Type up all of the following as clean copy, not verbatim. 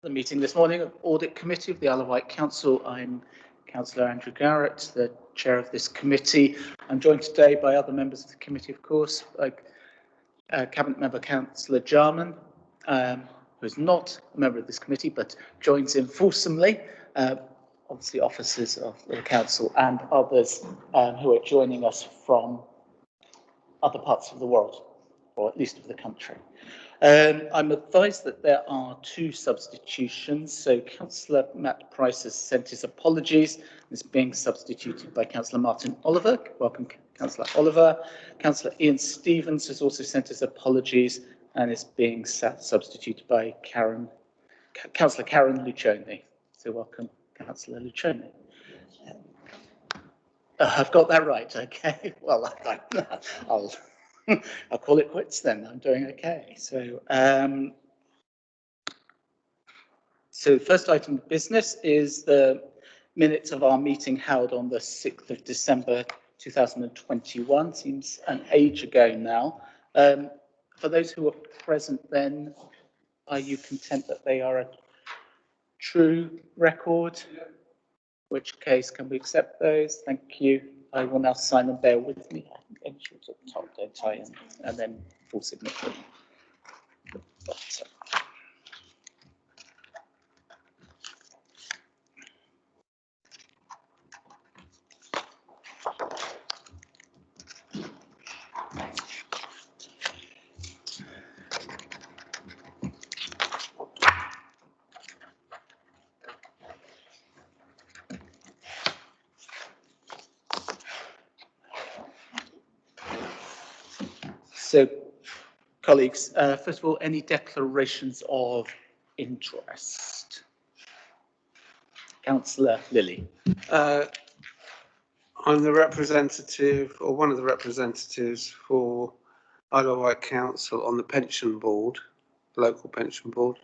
the meeting this morning of Audit Committee of the Isle of Wight Council. I'm Councillor Andrew Garrett, the chair of this committee. I'm joined today by other members of the committee, of course, like Cabinet Member Councillor Jarman, who is not a member of this committee but joins in fulsomely, obviously officers of the council and others who are joining us from other parts of the world, or at least of the country. I'm advised that there are two substitutions. So Councillor Matt Price has sent his apologies and is being substituted by Councillor Martin Oliver. Welcome, Councillor Oliver. Councillor Ian Stevens has also sent his apologies and is being substituted by Councillor Karen Lucioni. So welcome, Councillor Lucioni. I've got that right, okay. Well, I'll call it quits then. I'm doing okay. So, the first item of business is the minutes of our meeting held on the 6th of December 2021. Seems an age ago now. For those who were present then, are you content that they are a true record? In which case, can we accept those? Thank you. I will now sign them. Bear with me. At the top, don't I? And then full signature. So, colleagues, first of all, any declarations of interest? Councillor Lilly. I'm the representative, or one of the representatives for Isle of Wight Council on the pension board, local pension board,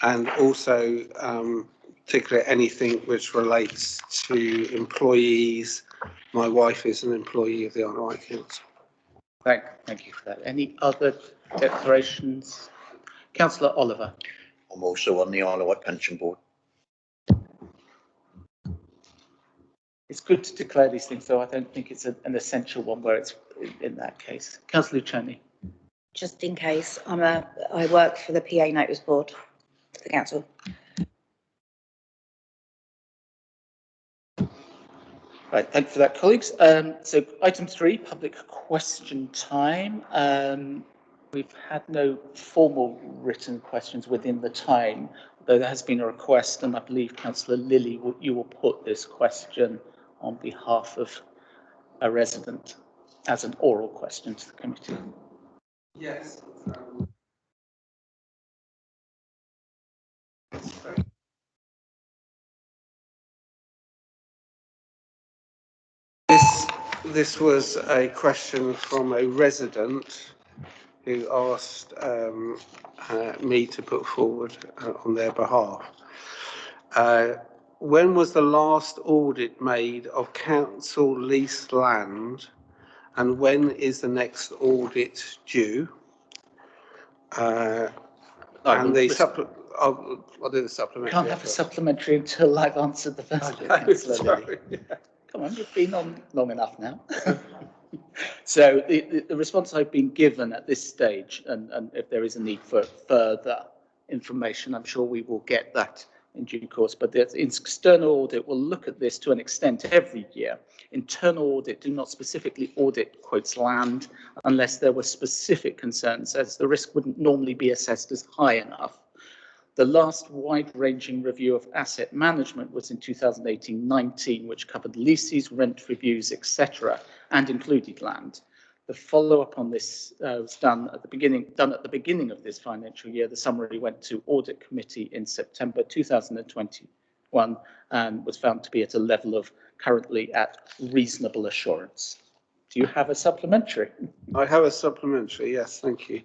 and also particularly anything which relates to employees. My wife is an employee of the Isle of Wight Council. Thank you for that. Any other declarations? Councillor Oliver. I'm also on the Isle of Wight Pension Board. It's good to declare these things, though I don't think it's an essential one where it's in that case. Councillor Lucioni. Just in case, I work for the PA Notice Board for the council. Right, thank you for that, colleagues. So item 3, public question time. We've had no formal written questions within the time, though there has been a request, and I believe Councillor Lilly, you will put this question on behalf of a resident as an oral question to the committee. Yes. This was a question from a resident who asked me to put forward on their behalf. When was the last audit made of council leased land, and when is the next audit due? And I'll do the supplementary. Can't have a supplementary until I've answered the first bit, Sorry. Come on, you've been on long enough now. So the response I've been given at this stage, and if there is a need for further information, I'm sure we will get that in due course, but the external audit will look at this to an extent every year. Internal audit do not specifically audit quotes land unless there were specific concerns, as the risk wouldn't normally be assessed as high enough. The last wide-ranging review of asset management was in 2018-19, which covered leases, rent reviews, etc., and included land. The follow-up on this was done at the beginning of this financial year. The summary went to Audit Committee in September 2021 and was found to be at a level of currently at reasonable assurance. Do you have a supplementary? I have a supplementary, yes, thank you.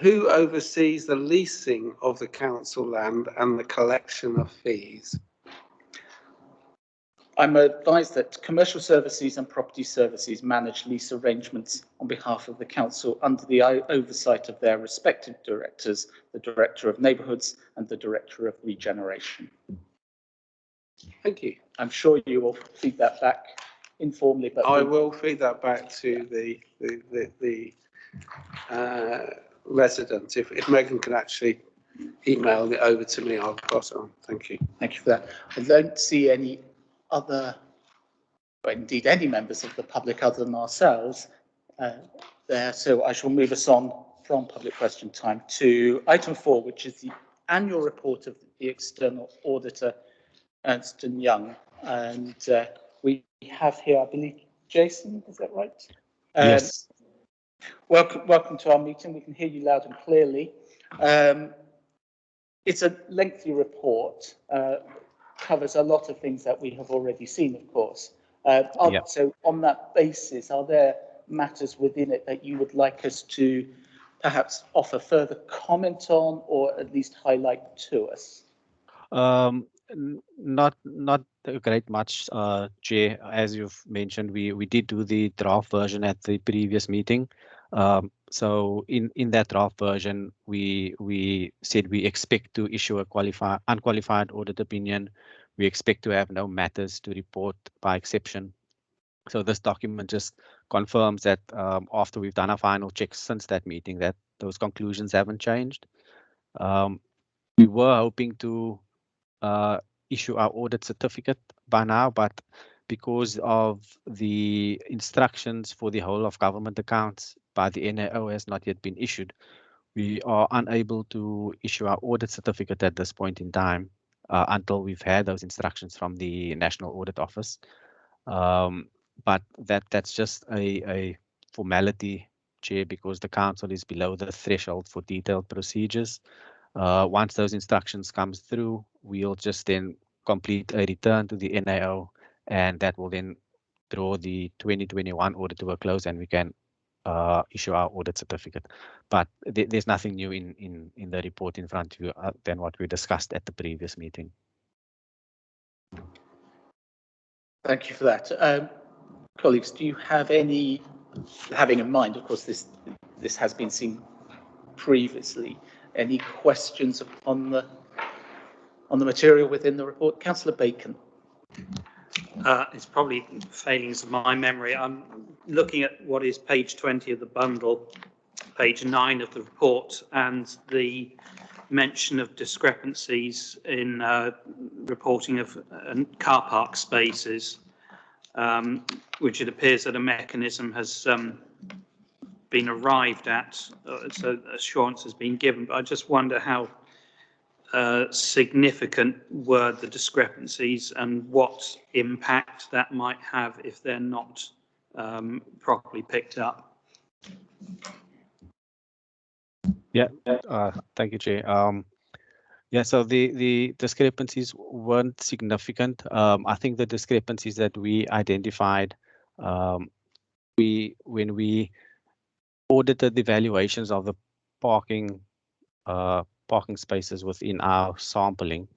Who oversees the leasing of the council land and the collection of fees? I'm advised that commercial services and property services manage lease arrangements on behalf of the council under the oversight of their respective directors, the Director of Neighbourhoods and the Director of Regeneration. Thank you. I'm sure you will feed that back informally, but I will feed that back to the resident. If Megan can actually email it over to me, I'll pass it on. Thank you. thank you for that. I don't see any other, or indeed any members of the public other than ourselves there, so I shall move us on from public question time to item 4, which is the annual report of the external auditor, Ernst & Young. And we have here, I believe, Jason, is that right? Yes. Welcome to our meeting. We can hear you loud and clearly. It's a lengthy report, covers a lot of things that we have already seen, of course. So on that basis, are there matters within it that you would like us to perhaps offer further comment on, or at least highlight to us? Not a great much, Chair. As you've mentioned, we did do the draft version at the previous meeting. So in that draft version, we said we expect to issue a unqualified audit opinion. We expect to have no matters to report by exception. So this document just confirms that after we've done our final checks since that meeting, that those conclusions haven't changed. We were hoping to issue our audit certificate by now, but because of the instructions for the whole of government accounts by the NAO has not yet been issued, we are unable to issue our audit certificate at this point in time until we've had those instructions from the National Audit Office. But that's just a formality, Chair, because the council is below the threshold for detailed procedures. Once those instructions comes through, we'll just then complete a return to the NAO, and that will then draw the 2021 audit to a close, and we can issue our audit certificate. But there's nothing new in the report in front of you than what we discussed at the previous meeting. Thank you for that. Colleagues, do you have any, having in mind, of course, this has been seen previously, any questions on the material within the report? Councillor Bacon. It's probably failings of my memory. I'm looking at what is page 20 of the bundle, page 9 of the report, and the mention of discrepancies in reporting of car park spaces, which it appears that a mechanism has been arrived at, so assurance has been given. But I just wonder how significant were the discrepancies and what impact that might have if they're not properly picked up. Yeah, thank you, Chair. Yeah, so the discrepancies weren't significant. I think the discrepancies that we identified, when we audited the valuations of the parking spaces within our sampling,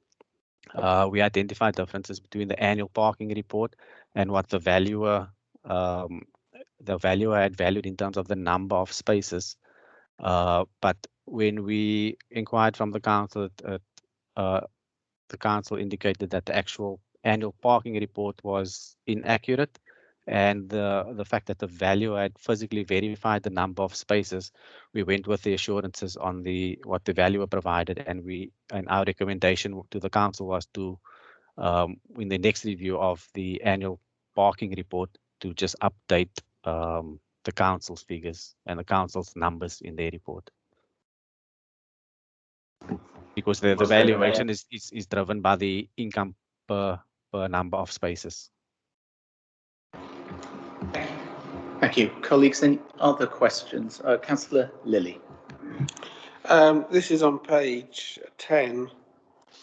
we identified differences between the annual parking report and what the valuer had valued in terms of the number of spaces. But when we inquired from the council, the council indicated that the actual annual parking report was inaccurate, and the fact that the valuer had physically verified the number of spaces, we went with the assurances on what the valuer provided, and our recommendation to the council was to, in the next review of the annual parking report, to just update the council's figures and the council's numbers in their report, because the valuation is driven by the income per number of spaces. Thank you. Colleagues, any other questions? Councillor Lilly. This is on page 10,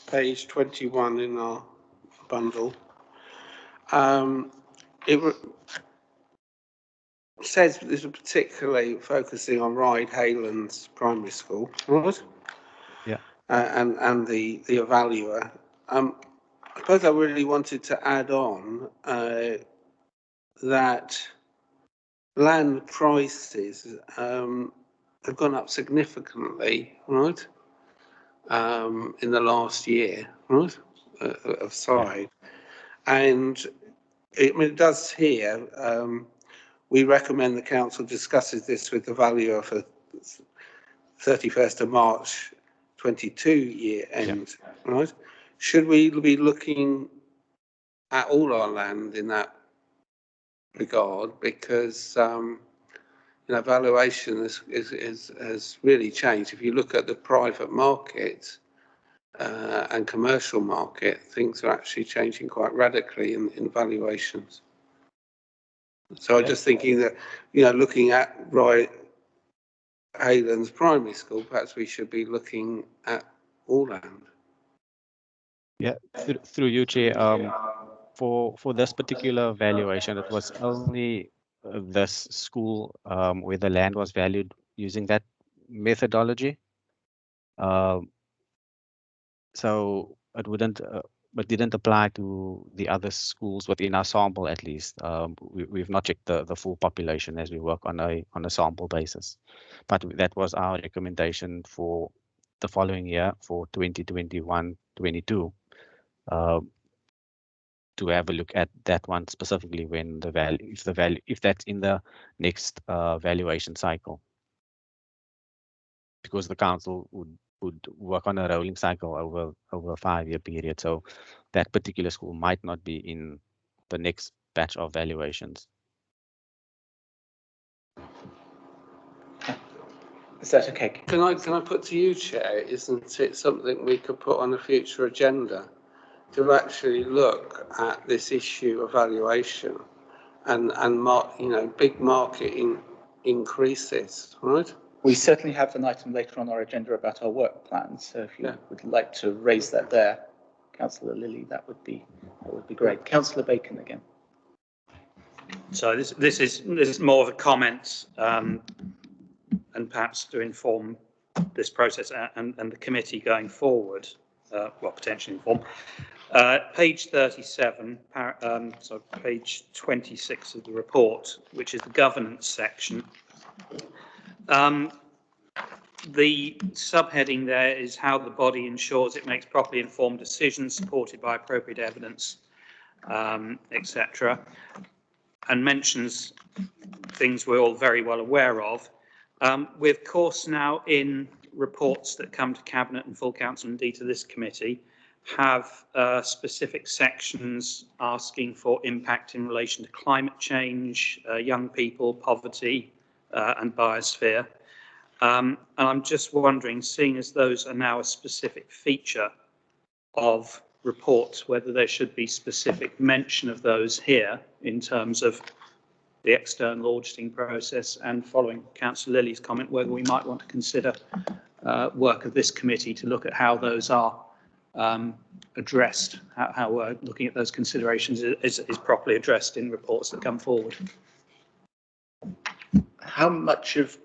page 21 in our bundle. It says this is particularly focusing on Ryde Haylands Primary School, right? Yeah. And the evaluator. I suppose I really wanted to add on that land prices have gone up significantly, right, in the last year, right, of side. And it does here, we recommend the council discusses this with the value of a 31st of March 22 year end, right? Should we be looking at all our land in that regard? Because valuation has really changed. If you look at the private market and commercial market, things are actually changing quite radically in valuations. So I'm just thinking that, looking at Haylands Primary School, perhaps we should be looking at all land. Yeah, through you, Chair. For this particular valuation, it was only this school where the land was valued using that methodology. So it wouldn't, but didn't apply to the other schools within our sample at least. We've not checked the full population as we work on a sample basis, but that was our recommendation for the following year for 2021-22. To have a look at that one specifically when the value, if that's in the next valuation cycle, because the council would work on a rolling cycle over a 5-year period. So that particular school might not be in the next batch of valuations. Is that okay? Can I put to you, Chair, isn't it something we could put on a future agenda to actually look at this issue of valuation and big market increases, right? We certainly have an item later on our agenda about our work plan. So if you would like to raise that there, Councillor Lilly, that would be great. Councillor Bacon again. So this is more of a comment and perhaps to inform this process and the committee going forward, well, potentially inform. Page 37, so page 26 of the report, which is the governance section. The subheading there is how the body ensures it makes properly informed decisions supported by appropriate evidence, etc., and mentions things we're all very well aware of. We, of course, now in reports that come to Cabinet and full Council, indeed to this committee, have specific sections asking for impact in relation to climate change, young people, poverty, and biosphere. And I'm just wondering, seeing as those are now a specific feature of reports, whether there should be specific mention of those here in terms of the external auditing process, and following Councillor Lilly's comment, whether we might want to consider work of this committee to look at how those are addressed, how we're looking at those considerations is properly addressed in reports that come forward. How much of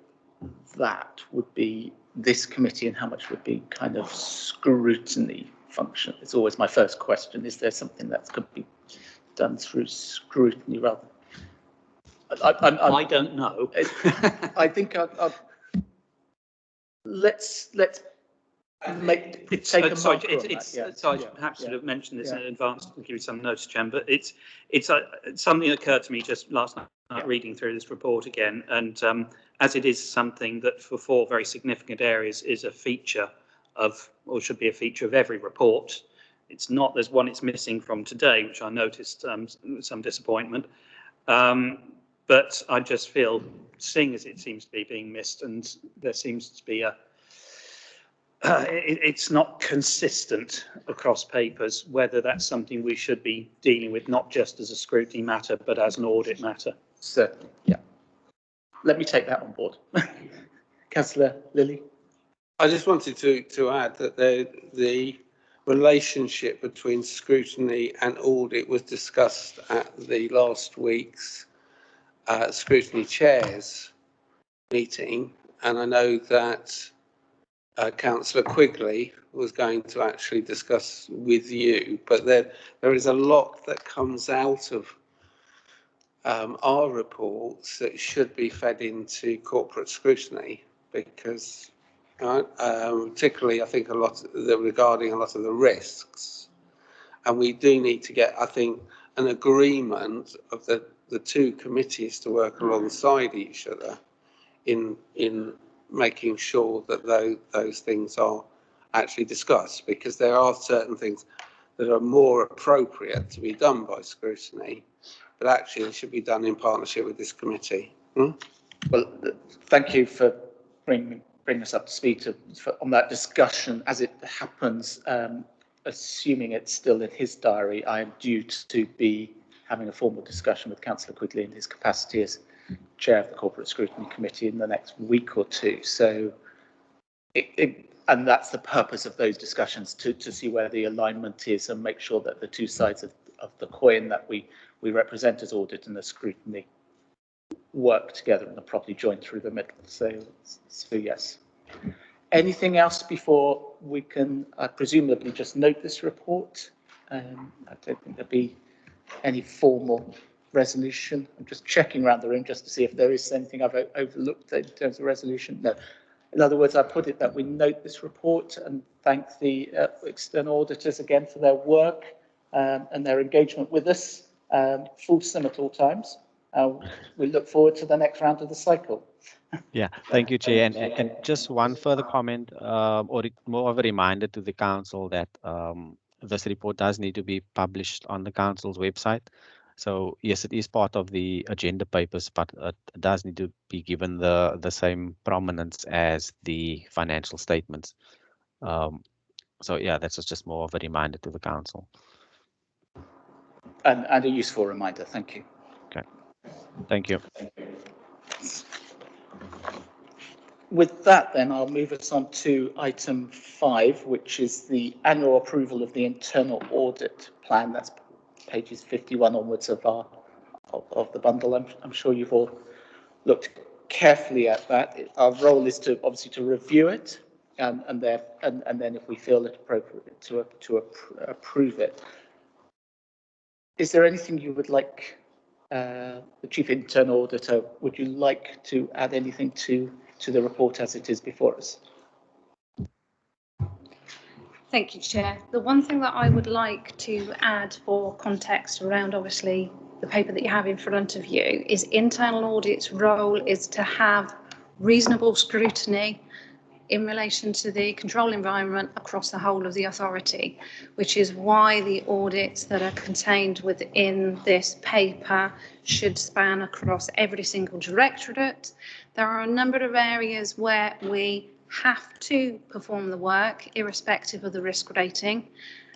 that would be this committee and how much would be kind of scrutiny function? It's always my first question. Is there something that could be done through scrutiny rather? I don't know. I think let's take a marker on that. So I perhaps should have mentioned this in advance to give you some notice, Chen, but it's something that occurred to me just last night reading through this report again, and as it is something that for 4 very significant areas is a feature of, or should be a feature of every report. It's not, there's one it's missing from today, which I noticed some disappointment. But I just feel, seeing as it seems to be being missed, and there seems to be it's not consistent across papers, whether that's something we should be dealing with, not just as a scrutiny matter, but as an audit matter. Certainly, yeah. Let me take that on board. Councillor Lilly. I just wanted to add that the relationship between scrutiny and audit was discussed at the last week's scrutiny chairs meeting, and I know that Councillor Quigley was going to actually discuss with you, but there is a lot that comes out of our reports that should be fed into corporate scrutiny, because particularly I think regarding a lot of the risks, and we do need to get, I think, an agreement of the two committees to work alongside each other in making sure that those things are actually discussed, because there are certain things that are more appropriate to be done by scrutiny, but actually it should be done in partnership with this committee. Well, thank you for bringing us up to speed on that discussion. As it happens, assuming it's still in his diary, I am due to be having a formal discussion with Councillor Quigley in his capacity as Chair of the Corporate Scrutiny Committee in the next week or two. So, and that's the purpose of those discussions, to see where the alignment is and make sure that the two sides of the coin that we represent as audit and as scrutiny work together and are properly joined through the middle. So yes. Anything else before we can presumably just note this report? I don't think there'll be any formal resolution. I'm just checking around the room just to see if there is anything I've overlooked in terms of resolution. No. In other words, I put it that we note this report and thank the external auditors again for their work and their engagement with us, fulsome at all times. We look forward to the next round of the cycle. Yeah, thank you, Chair. And just one further comment, or more of a reminder to the council that this report does need to be published on the council's website. So yes, it is part of the agenda papers, but it does need to be given the same prominence as the financial statements. So yeah, that's just more of a reminder to the council. And a useful reminder. Thank you. Okay, thank you. With that, then, I'll move us on to item 5, which is the annual approval of the internal audit plan. That's pages 51 onwards of the bundle. I'm sure you've all looked carefully at that. Our role is obviously to review it, and then if we feel it appropriate to approve it. Is there anything you would like, the Chief Internal Auditor, would you like to add anything to the report as it is before us? Thank you, Chair. The one thing that I would like to add for context around, obviously, the paper that you have in front of you is internal audit's role is to have reasonable scrutiny in relation to the control environment across the whole of the authority, which is why the audits that are contained within this paper should span across every single directorate. There are a number of areas where we have to perform the work irrespective of the risk rating,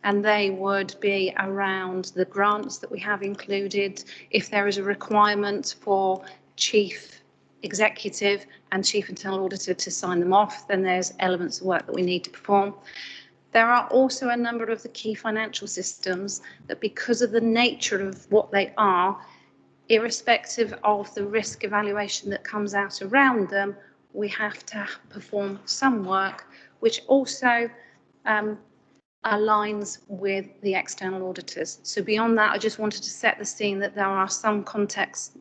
and they would be around the grants that we have included. If there is a requirement for Chief Executive and Chief Internal Auditor to sign them off, then there's elements of work that we need to perform. There are also a number of the key financial systems that, because of the nature of what they are, irrespective of the risk evaluation that comes out around them, we have to perform some work which also aligns with the external auditors. So beyond that, I just wanted to set the scene that there are some contents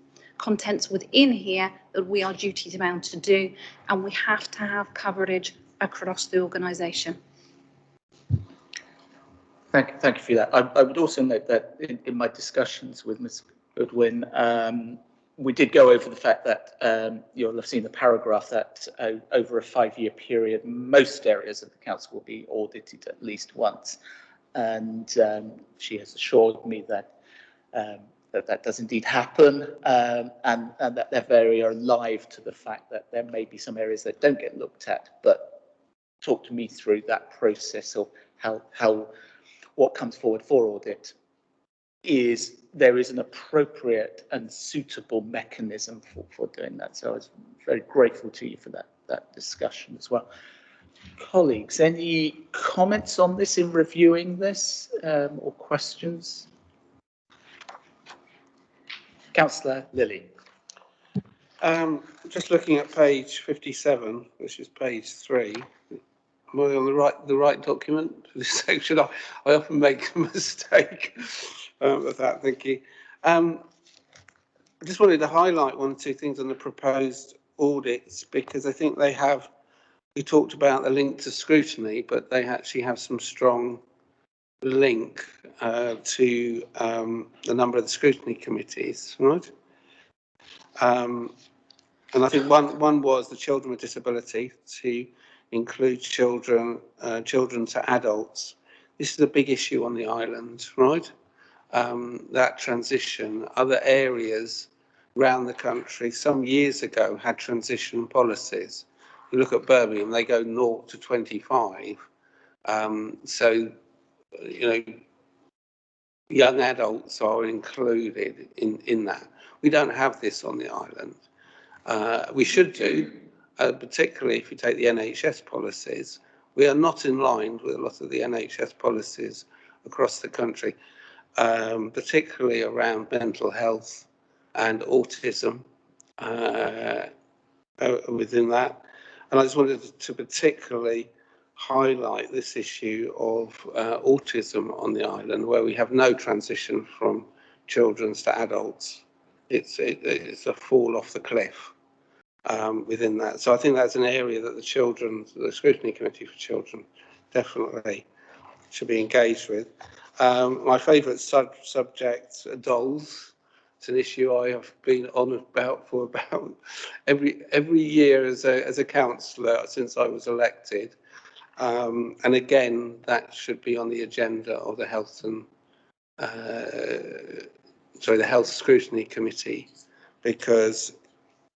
within here that we are duty bound to do, and we have to have coverage across the organisation. Thank you for that. I would also note that in my discussions with Ms. Goodwin, we did go over the fact that you'll have seen the paragraph that over a 5-year period, most areas of the council will be audited at least once. And she has assured me that that does indeed happen, and that they're very alive to the fact that there may be some areas that don't get looked at. But talk to me through that process of how what comes forward for audit is there is an appropriate and suitable mechanism for doing that. So I was very grateful to you for that discussion as well. Colleagues, any comments on this in reviewing this or questions? Councillor Lilly. Just looking at page 57, which is page 3, Am I on the right document for this section? I often make a mistake with that. Thank you. I just wanted to highlight one or two things on the proposed audits, because I think they have. We talked about the link to scrutiny, but they actually have some strong link to the number of the scrutiny committees, right? And I think one was the children with disability, to include children to adults. This is a big issue on the island, right? That transition. Other areas around the country some years ago had transition policies. You look at Birmingham, they go 0 to 25. So, you know, young adults are included in that. We don't have this on the island. We should do, particularly if you take the NHS policies. We are not in line with a lot of the NHS policies across the country, particularly around mental health and autism within that. And I just wanted to particularly highlight this issue of autism on the island, where we have no transition from children to adults. It's a fall off the cliff within that. So I think that's an area that the Scrutiny Committee for Children definitely should be engaged with. My favourite subject, dolls. It's an issue I have been on about for about every year as a councillor since I was elected. And again, that should be on the agenda of the the Health Scrutiny Committee, because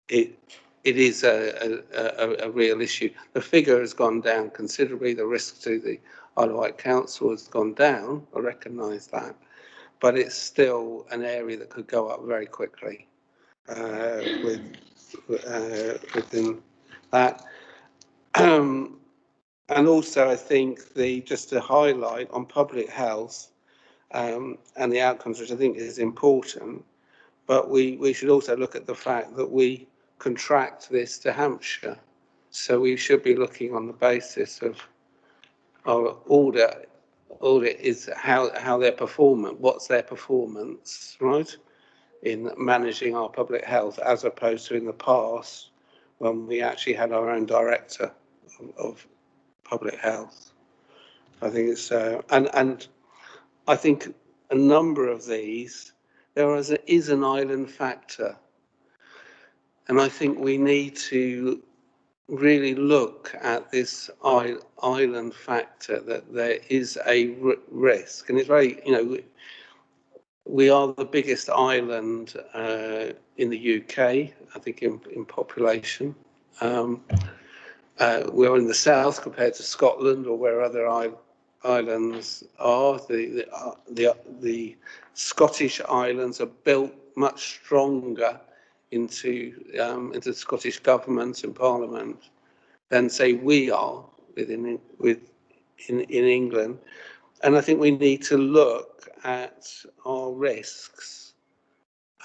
it is a real issue. The figure has gone down considerably. The risk to the Isle of Wight Council has gone down. I recognise that, but it's still an area that could go up very quickly within that. And also, I think just to highlight on public health and the outcomes, which I think is important, but we should also look at the fact that we contract this to Hampshire. So we should be looking on the basis of our audit is how they're performing, what's their performance, right, in managing our public health, as opposed to in the past when we actually had our own director of public health. I think it's and I think a number of these, there is an island factor, and I think we need to really look at this island factor, that there is a risk, and it's very, we are the biggest island in the UK, I think, in population. We're in the south compared to Scotland or where other islands are. The Scottish islands are built much stronger into the Scottish government and Parliament than, say, we are in England. And I think we need to look at our risks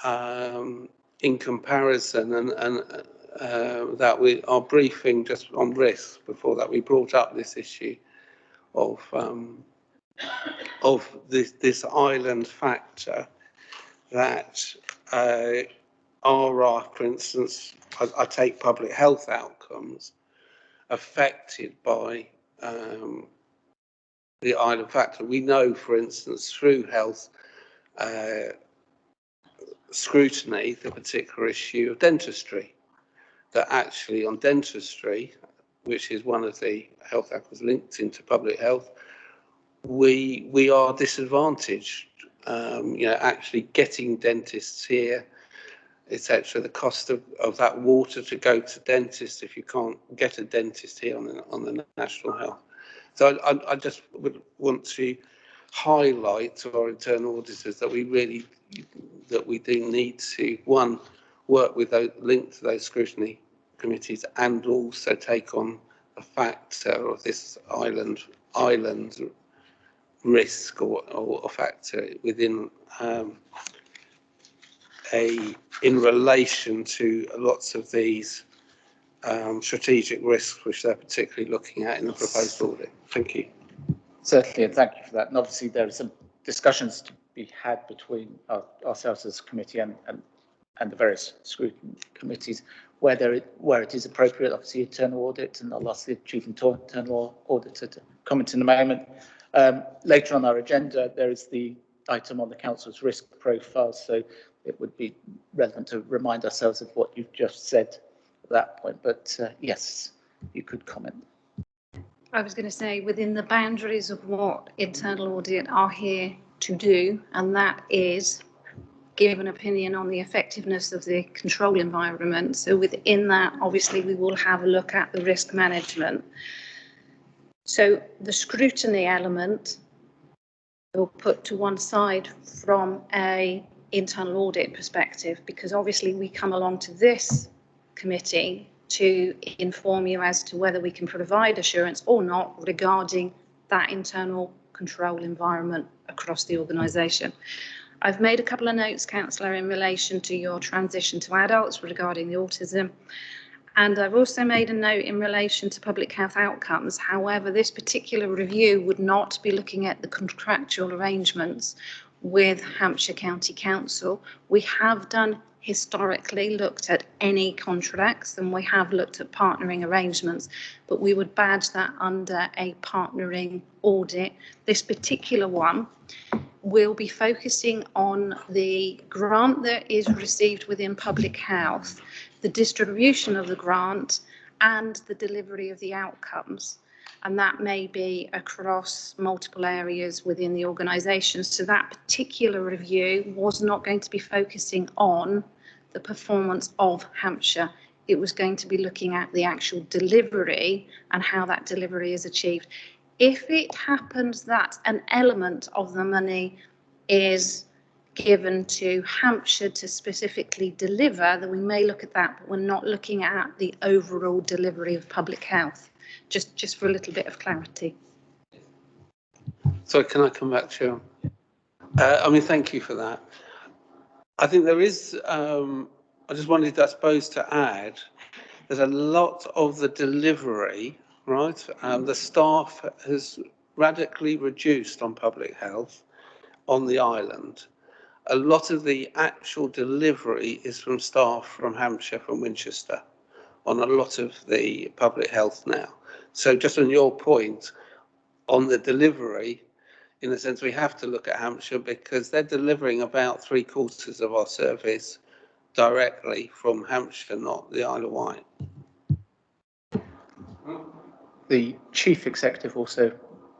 in comparison, and that our briefing just on risks before that, we brought up this issue of this island factor, that are, for instance, I take public health outcomes affected by the island factor. We know, for instance, through health scrutiny, the particular issue of dentistry, that actually on dentistry, which is one of the health outcomes linked into public health, we are disadvantaged. Actually getting dentists here, etc. The cost of that water to go to dentists, if you can't get a dentist here on the national health. So I just would want to highlight to our internal auditors that we do need to, one, work with those linked to those scrutiny committees, and also take on the factor of this island risk or factor within in relation to lots of these strategic risks which they're particularly looking at in the proposed audit. Thank you. Certainly, and thank you for that. And obviously, there are some discussions to be had between ourselves as a committee and the various scrutiny committees, where it is appropriate. Obviously, internal audit, and I'll ask the chief internal auditor to comment in a moment. Later on our agenda, there is the item on the council's risk profile, so it would be relevant to remind ourselves of what you've just said at that point. But yes, you could comment. I was going to say, within the boundaries of what internal audit are here to do, and that is give an opinion on the effectiveness of the control environment. So within that, obviously, we will have a look at the risk management. So the scrutiny element we'll put to one side from a internal audit perspective, because obviously we come along to this committee to inform you as to whether we can provide assurance or not regarding that internal control environment across the organisation. I've made a couple of notes, Councillor, in relation to your transition to adults regarding the autism. And I've also made a note in relation to public health outcomes. However, this particular review would not be looking at the contractual arrangements with Hampshire County Council. We have done historically looked at any contracts, and we have looked at partnering arrangements, but we would badge that under a partnering audit. This particular one will be focusing on the grant that is received within public health, the distribution of the grant, and the delivery of the outcomes. And that may be across multiple areas within the organisation. So that particular review was not going to be focusing on the performance of Hampshire. It was going to be looking at the actual delivery and how that delivery is achieved. If it happens that an element of the money is given to Hampshire to specifically deliver, then we may look at that, but we're not looking at the overall delivery of public health. Just for a little bit of clarity. So can I come back, Chair? Thank you for that. I think there is, I just wanted, I suppose, to add, there's a lot of the delivery, right? The staff has radically reduced on public health on the island. A lot of the actual delivery is from staff from Hampshire, from Winchester, on a lot of the public health now. So just on your point, on the delivery, in a sense, we have to look at Hampshire because they're delivering about 3/4 of our service directly from Hampshire, not the Isle of Wight. The Chief Executive also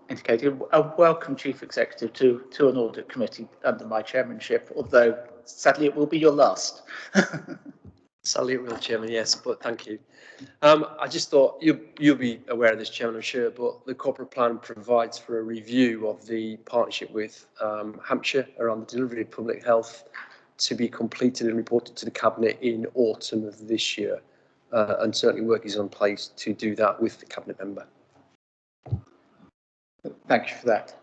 indicated a welcome Chief Executive to an audit committee under my chairmanship, although sadly it will be your last. Sadly it will, Chairman, yes, but thank you. I just thought you'll be aware of this, Chairman, I'm sure, but the corporate plan provides for a review of the partnership with Hampshire around the delivery of public health to be completed and reported to the Cabinet in autumn of this year. And certainly work is on place to do that with the Cabinet member. Thank you for that.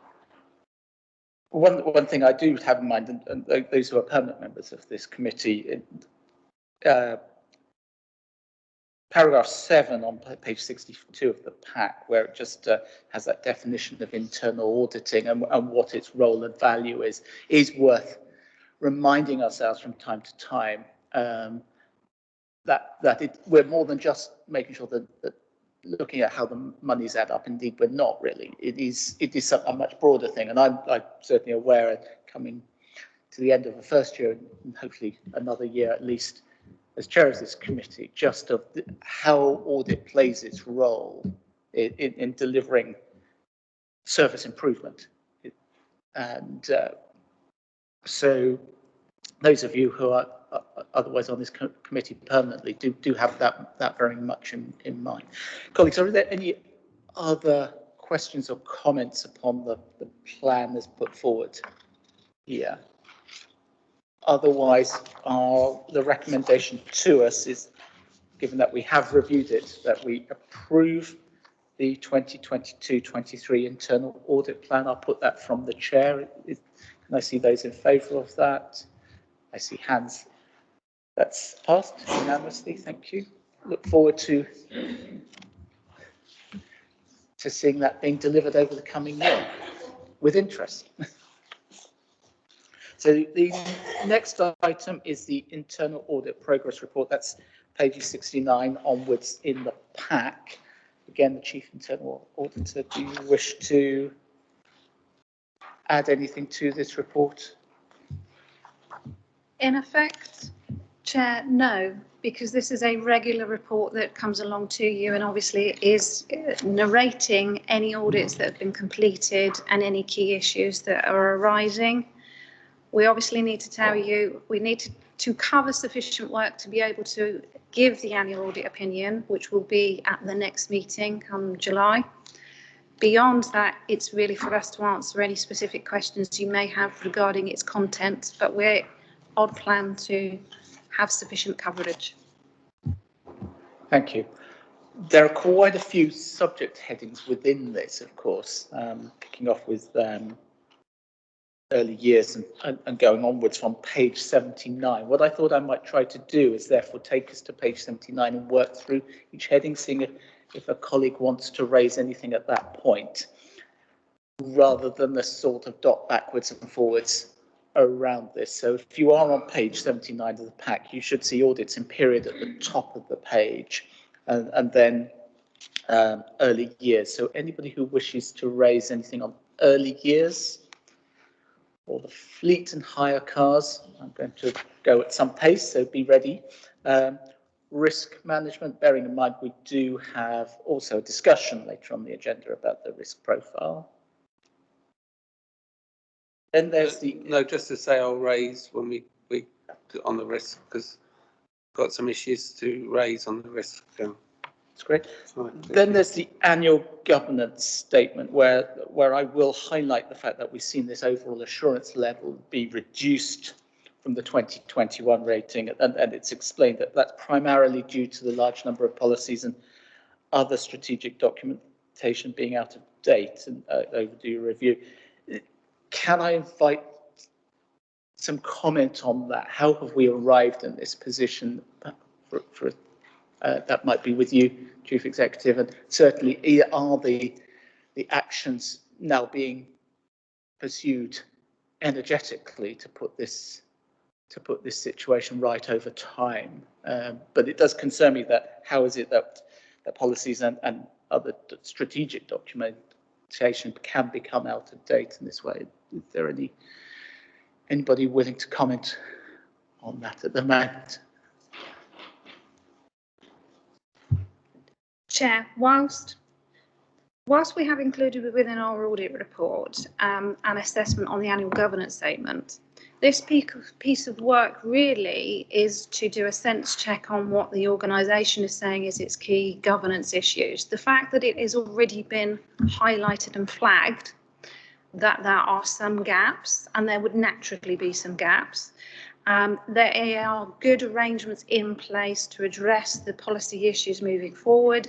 One thing I do have in mind, and those who are permanent members of this committee, paragraph 7 on page 62 of the pack, where it just has that definition of internal auditing and what its role and value is worth reminding ourselves from time to time that we're more than just making sure that looking at how the monies add up. Indeed, we're not really. It is a much broader thing, and I'm certainly aware, coming to the end of the first year and hopefully another year at least as chair of this committee, just of how audit plays its role in delivering service improvement. And so those of you who are otherwise on this committee permanently do have that very much in mind. Colleagues, are there any other questions or comments upon the plan that's put forward here? Otherwise, the recommendation to us is, given that we have reviewed it, that we approve the 2022-23 internal audit plan. I'll put that from the chair. Can I see those in favour of that? I see hands. That's passed unanimously. Thank you. look forward to seeing that being delivered over the coming year with interest. So the next item is the internal audit progress report. That's pages 69 onwards in the pack. Again, the Chief Internal Auditor, do you wish to add anything to this report? In effect, Chair, no, because this is a regular report that comes along to you and obviously is narrating any audits that have been completed and any key issues that are arising. We obviously need to tell you, we need to cover sufficient work to be able to give the annual audit opinion, which will be at the next meeting come July. Beyond that, it's really for us to answer any specific questions you may have regarding its content, but we're on plan to have sufficient coverage. Thank you. There are quite a few subject headings within this, of course, kicking off with early years and going onwards from page 79. What I thought I might try to do is therefore take us to page 79 and work through each heading, seeing if a colleague wants to raise anything at that point, rather than the sort of dot backwards and forwards around this. So if you are on page 79 of the pack, you should see audits in period at the top of the page, and then early years. So anybody who wishes to raise anything on early years, or the fleet and hire cars, I'm going to go at some pace, so be ready. Risk management, bearing in mind we do have also a discussion later on the agenda about the risk profile. Then there's the... No, just to say I'll raise when we on the risk, because I've got some issues to raise on the risk. That's great. Right. Then there's the annual governance statement where I will highlight the fact that we've seen this overall assurance level be reduced from the 2021 rating, and it's explained that that's primarily due to the large number of policies and other strategic documentation being out of date and overdue review. Can I invite some comment on that? How have we arrived in this position? That might be with you, Chief Executive, and certainly are the actions now being pursued energetically to put this situation right over time. But it does concern me that how is it that policies and other strategic documentation can become out of date in this way? Is there anybody willing to comment on that at the moment? Chair, whilst we have included within our audit report an assessment on the annual governance statement, this piece of work really is to do a sense check on what the organisation is saying is its key governance issues. The fact that it has already been highlighted and flagged that there are some gaps, and there would naturally be some gaps. There are good arrangements in place to address the policy issues moving forward.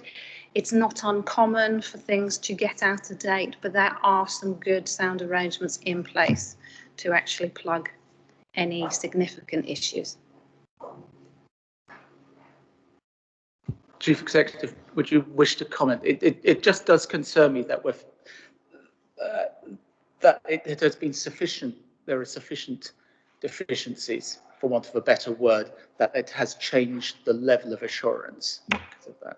It's not uncommon for things to get out of date, but there are some good sound arrangements in place to actually plug any significant issues. Chief Executive, would you wish to comment? It just does concern me that it has been sufficient. There are sufficient deficiencies, for want of a better word, that it has changed the level of assurance because of that.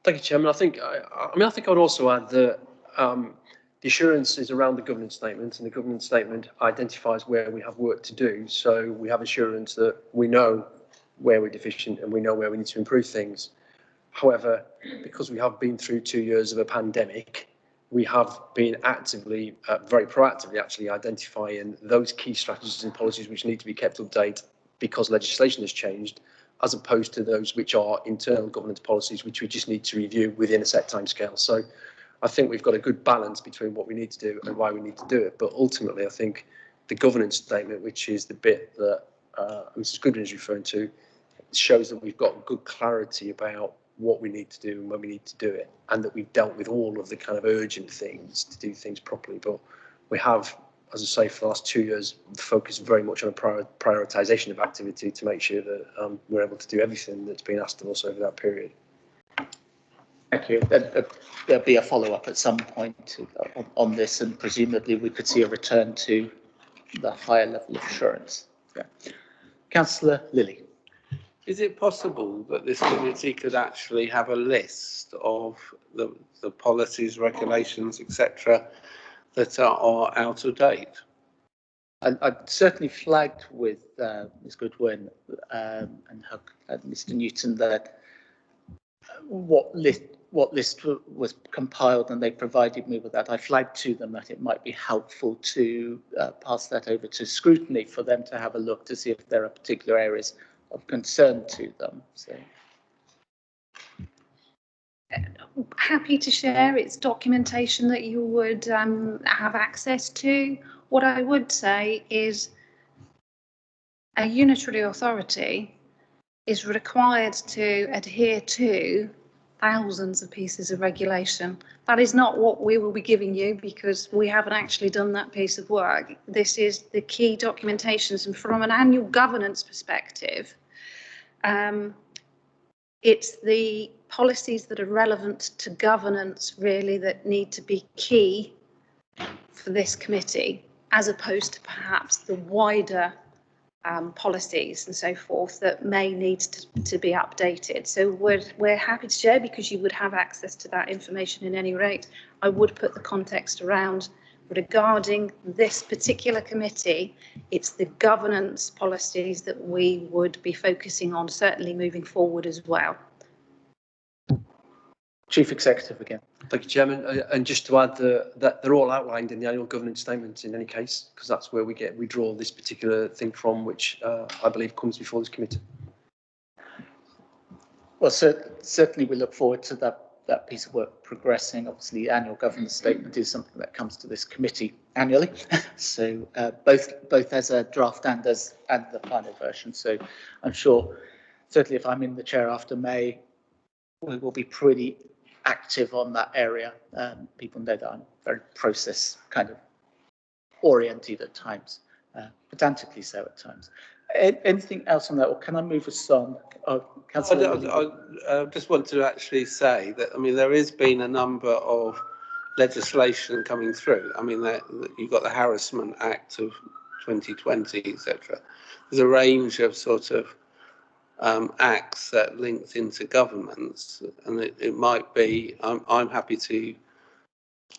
Thank you, Chairman. I think I would also add that the assurance is around the governance statement, and the governance statement identifies where we have work to do. So we have assurance that we know where we're deficient and we know where we need to improve things. However, because we have been through 2 years of a pandemic, we have been actively, very proactively actually identifying those key strategies and policies which need to be kept up to date because legislation has changed, as opposed to those which are internal governance policies which we just need to review within a set timescale. So I think we've got a good balance between what we need to do and why we need to do it. But ultimately, I think the governance statement, which is the bit that Mrs. Goodwin is referring to, shows that we've got good clarity about what we need to do and when we need to do it, and that we've dealt with all of the kind of urgent things to do things properly. But we have as I say, for the last 2 years, focused very much on a prioritisation of activity to make sure that we're able to do everything that's been asked of us over that period. Thank you. There'll be a follow-up at some point on this, and presumably we could see a return to the higher level of assurance. Yeah. Councillor Lilly. Is it possible that this committee could actually have a list of the policies, regulations, etc., that are out of date? I certainly flagged with Ms Goodwin and Mr Newton that what list was compiled, and they provided me with that. I flagged to them that it might be helpful to pass that over to scrutiny for them to have a look to see if there are particular areas of concern to them. So, happy to share. It's documentation that you would have access to. What I would say is a unitary authority is required to adhere to thousands of pieces of regulation. That is not what we will be giving you, because we haven't actually done that piece of work. This is the key documentations, and from an annual governance perspective, it's the policies that are relevant to governance really that need to be key for this committee, as opposed to perhaps the wider policies and so forth that may need to be updated. So we're happy to share, because you would have access to that information in any rate. I would put the context around regarding this particular committee. It's the governance policies that we would be focusing on, certainly moving forward as well. Chief Executive again. Thank you, Chairman. And just to add that they're all outlined in the annual governance statement in any case, because that's where we draw this particular thing from, which I believe comes before this committee. Well, certainly we look forward to that piece of work progressing. Obviously, the annual governance statement is something that comes to this committee annually, so both as a draft and the final version. So I'm sure, certainly if I'm in the chair after May, we will be pretty active on that area. People know that I'm very process kind of oriented at times, pedantically so at times. Anything else on that, or can I move us on? I just want to actually say that, I mean, there has been a number of legislation coming through. I mean, you've got the Harassment Act of 2020, etc. There's a range of sort of acts that linked into governments, and it might be, I'm happy to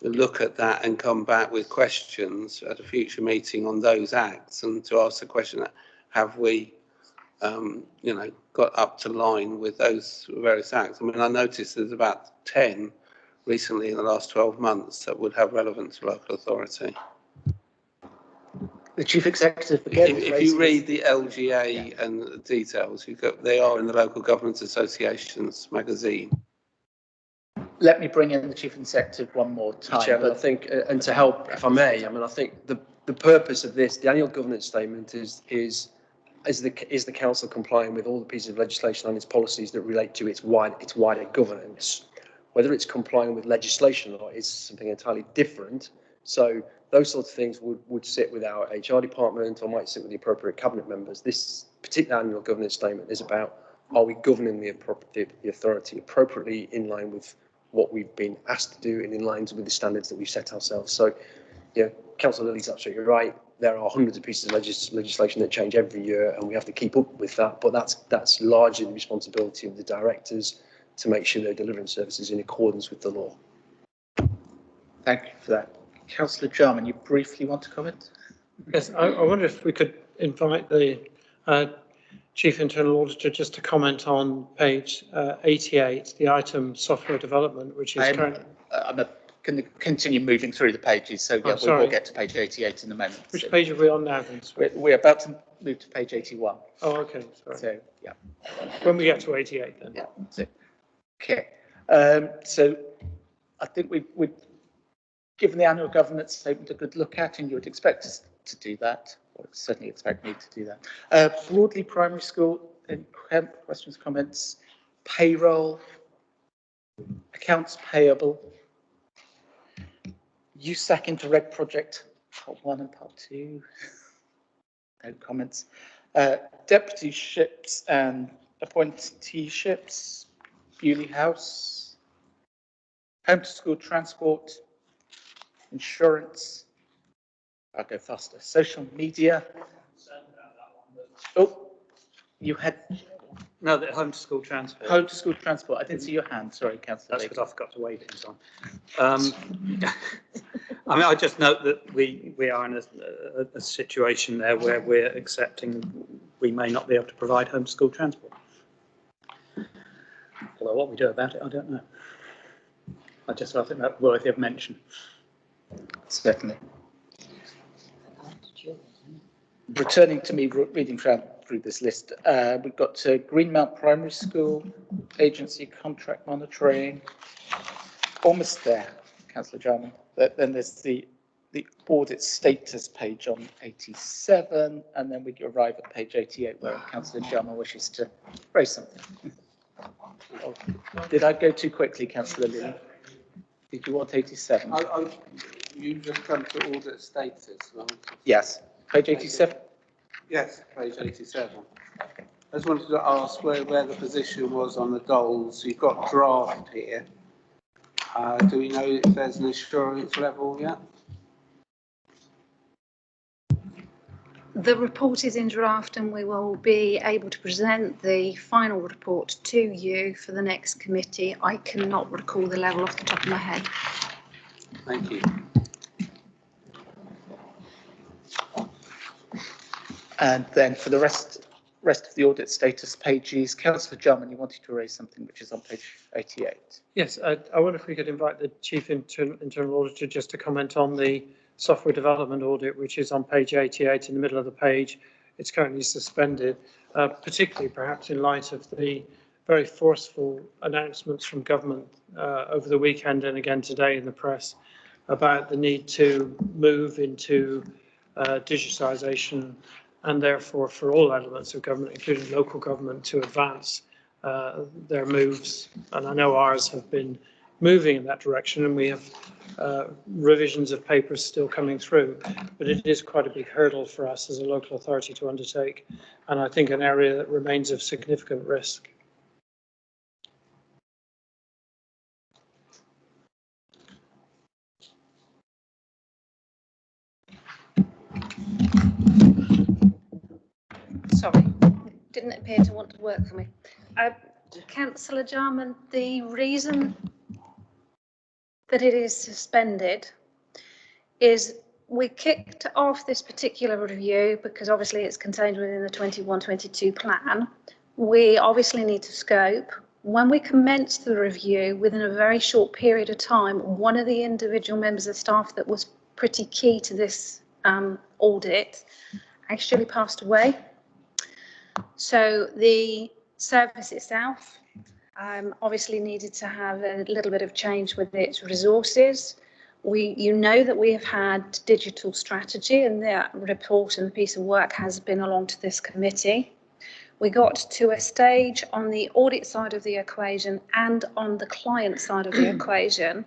look at that and come back with questions at a future meeting on those acts, and to ask the question, have we got up to line with those various acts? I mean, I noticed there's about 10 recently in the last 12 months that would have relevance to local authority. The Chief Executive again. If you read the LGA and the details, they are in the Local Government Associations magazine. Let me bring in the Chief Executive one more time. Chairman, I think, and to help, if I may, I mean, I think the purpose of this, the annual governance statement is the council complying with all the pieces of legislation and its policies that relate to its wider governance. Whether it's complying with legislation or not is something entirely different. So those sorts of things would sit with our HR department, or might sit with the appropriate cabinet members. This particular annual governance statement is about, are we governing the authority appropriately in line with what we've been asked to do and in line with the standards that we've set ourselves. So, Councillor Lilly's absolutely right. There are hundreds of pieces of legislation that change every year, and we have to keep up with that. But that's largely the responsibility of the directors to make sure they're delivering services in accordance with the law. Thank you for that. Councillor Jarman, you briefly want to comment? Yes, I wonder if we could invite the Chief Internal Auditor just to comment on page 88, the item software development, which is currently... I'm going to continue moving through the pages, so yeah, we will get to page 88 in a moment. Which page are we on now then? We're about to move to page 81. Oh, okay, sorry. So, yeah. When we get to 88 then. Yeah, so, okay. So I think we've given the annual governance statement a good look at, and you would expect us to do that, or certainly expect me to do that. Broadly, primary school, questions, comments, payroll, accounts payable, USAC into reg project part 1 and part 2. No comments. Deputyships and appointeeships, Bewley House, home to school transport, insurance. I'll go faster. Social media. Oh, you had No, the home to school transport. home to school transport. I didn't see your hand. Sorry, Councillor. That's because I forgot to wave it, Tom. I mean, I just note that we are in a situation there where we're accepting we may not be able to provide home school transport. Although what we do about it, I don't know. I think that's worthy of mention. Certainly. Returning to me, reading through this list, we've got Greenmount Primary School, agency contract monitoring, almost there, Councillor Jarman. Then there's the audit status page on 87, and then we arrive at page 88 where Councillor Jarman wishes to raise something. Oh, did I go too quickly, Councillor Lilly? Did you want 87? You just come to audit status, right? Yes. Page 87? Yes, page 87. I just wanted to ask where the position was on the goals. You've got draft here. Do we know if there's an assurance level yet? The report is in draft and we will be able to present the final report to you for the next committee. I cannot recall the level off the top of my head. Thank you. And then for the rest of the audit status pages, Councillor Jarman, you wanted to raise something which is on page 88. Yes, I wonder if we could invite the Chief Internal Auditor just to comment on the software development audit, which is on page 88 in the middle of the page. It's currently suspended, particularly perhaps in light of the very forceful announcements from government over the weekend and again today in the press about the need to move into digitisation, and therefore for all elements of government, including local government, to advance their moves. And I know ours have been moving in that direction, and we have revisions of papers still coming through, but it is quite a big hurdle for us as a local authority to undertake, and I think an area that remains of significant risk. Sorry, didn't appear to want to work for me. Councillor Jarman, the reason that it is suspended is we kicked off this particular review because obviously it's contained within the 21-22 plan. We obviously need to scope. When we commenced the review, within a very short period of time, one of the individual members of staff that was pretty key to this audit actually passed away. So the service itself obviously needed to have a little bit of change with its resources. You know that we have had digital strategy, and that report and the piece of work has been along to this committee. We got to a stage on the audit side of the equation and on the client side of the equation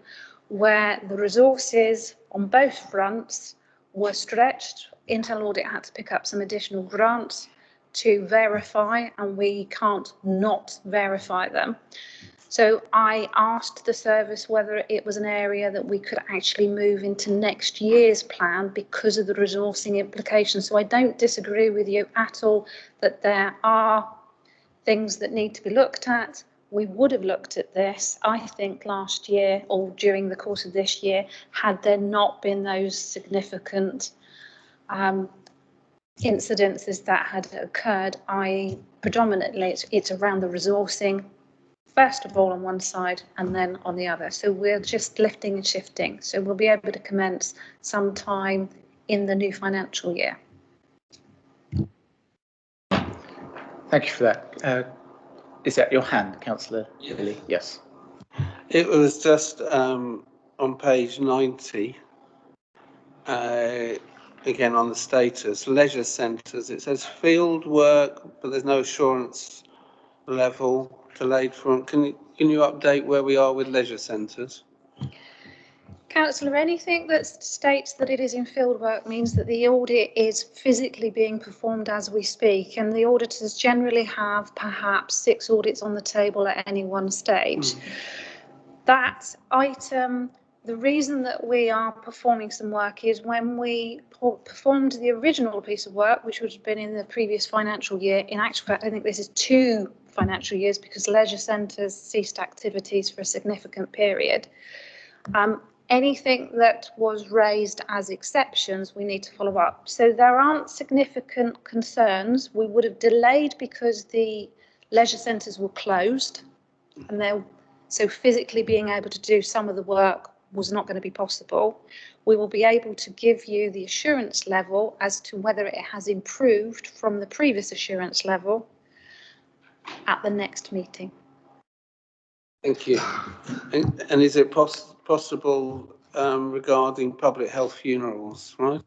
where the resources on both fronts were stretched. Internal Audit had to pick up some additional grants to verify, and we can't not verify them. So I asked the service whether it was an area that we could actually move into next year's plan because of the resourcing implications. So I don't disagree with you at all that there are things that need to be looked at. We would have looked at this, I think, last year or during the course of this year, had there not been those significant incidences that had occurred. Predominantly it's around the resourcing, first of all on one side and then on the other. So we're just lifting and shifting. So we'll be able to commence sometime in the new financial year. Thank you for that. Is that your hand, Councillor Lilly? Yes. It was just on page 90, again on the status, leisure centres. It says field work, but there's no assurance level delayed from. Can you update where we are with leisure centres? Councillor, anything that states that it is in field work means that the audit is physically being performed as we speak, and the auditors generally have perhaps 6 audits on the table at any one stage. That item, the reason that we are performing some work is when we performed the original piece of work, which would have been in the previous financial year. In actual fact, I think this is 2 financial years because leisure centres ceased activities for a significant period. Anything that was raised as exceptions, we need to follow up. So there aren't significant concerns. We would have delayed because the leisure centres were closed, and so physically being able to do some of the work was not going to be possible. We will be able to give you the assurance level as to whether it has improved from the previous assurance level at the next meeting. Thank you. And is it possible regarding public health funerals, right?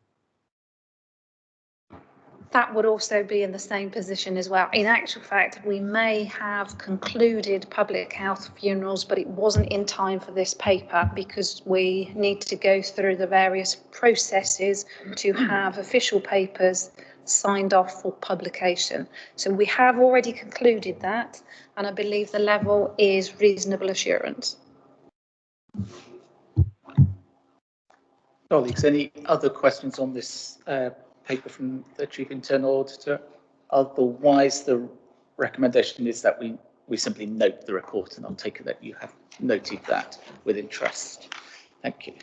That would also be in the same position as well. In actual fact, we may have concluded public health funerals, but it wasn't in time for this paper because we need to go through the various processes to have official papers signed off for publication. So we have already concluded that, and I believe the level is reasonable assurance. Colleagues, any other questions on this paper from the Chief Internal Auditor? Otherwise, the recommendation is that we simply note the report, and I'll take it that you have noted that with interest. Thank you.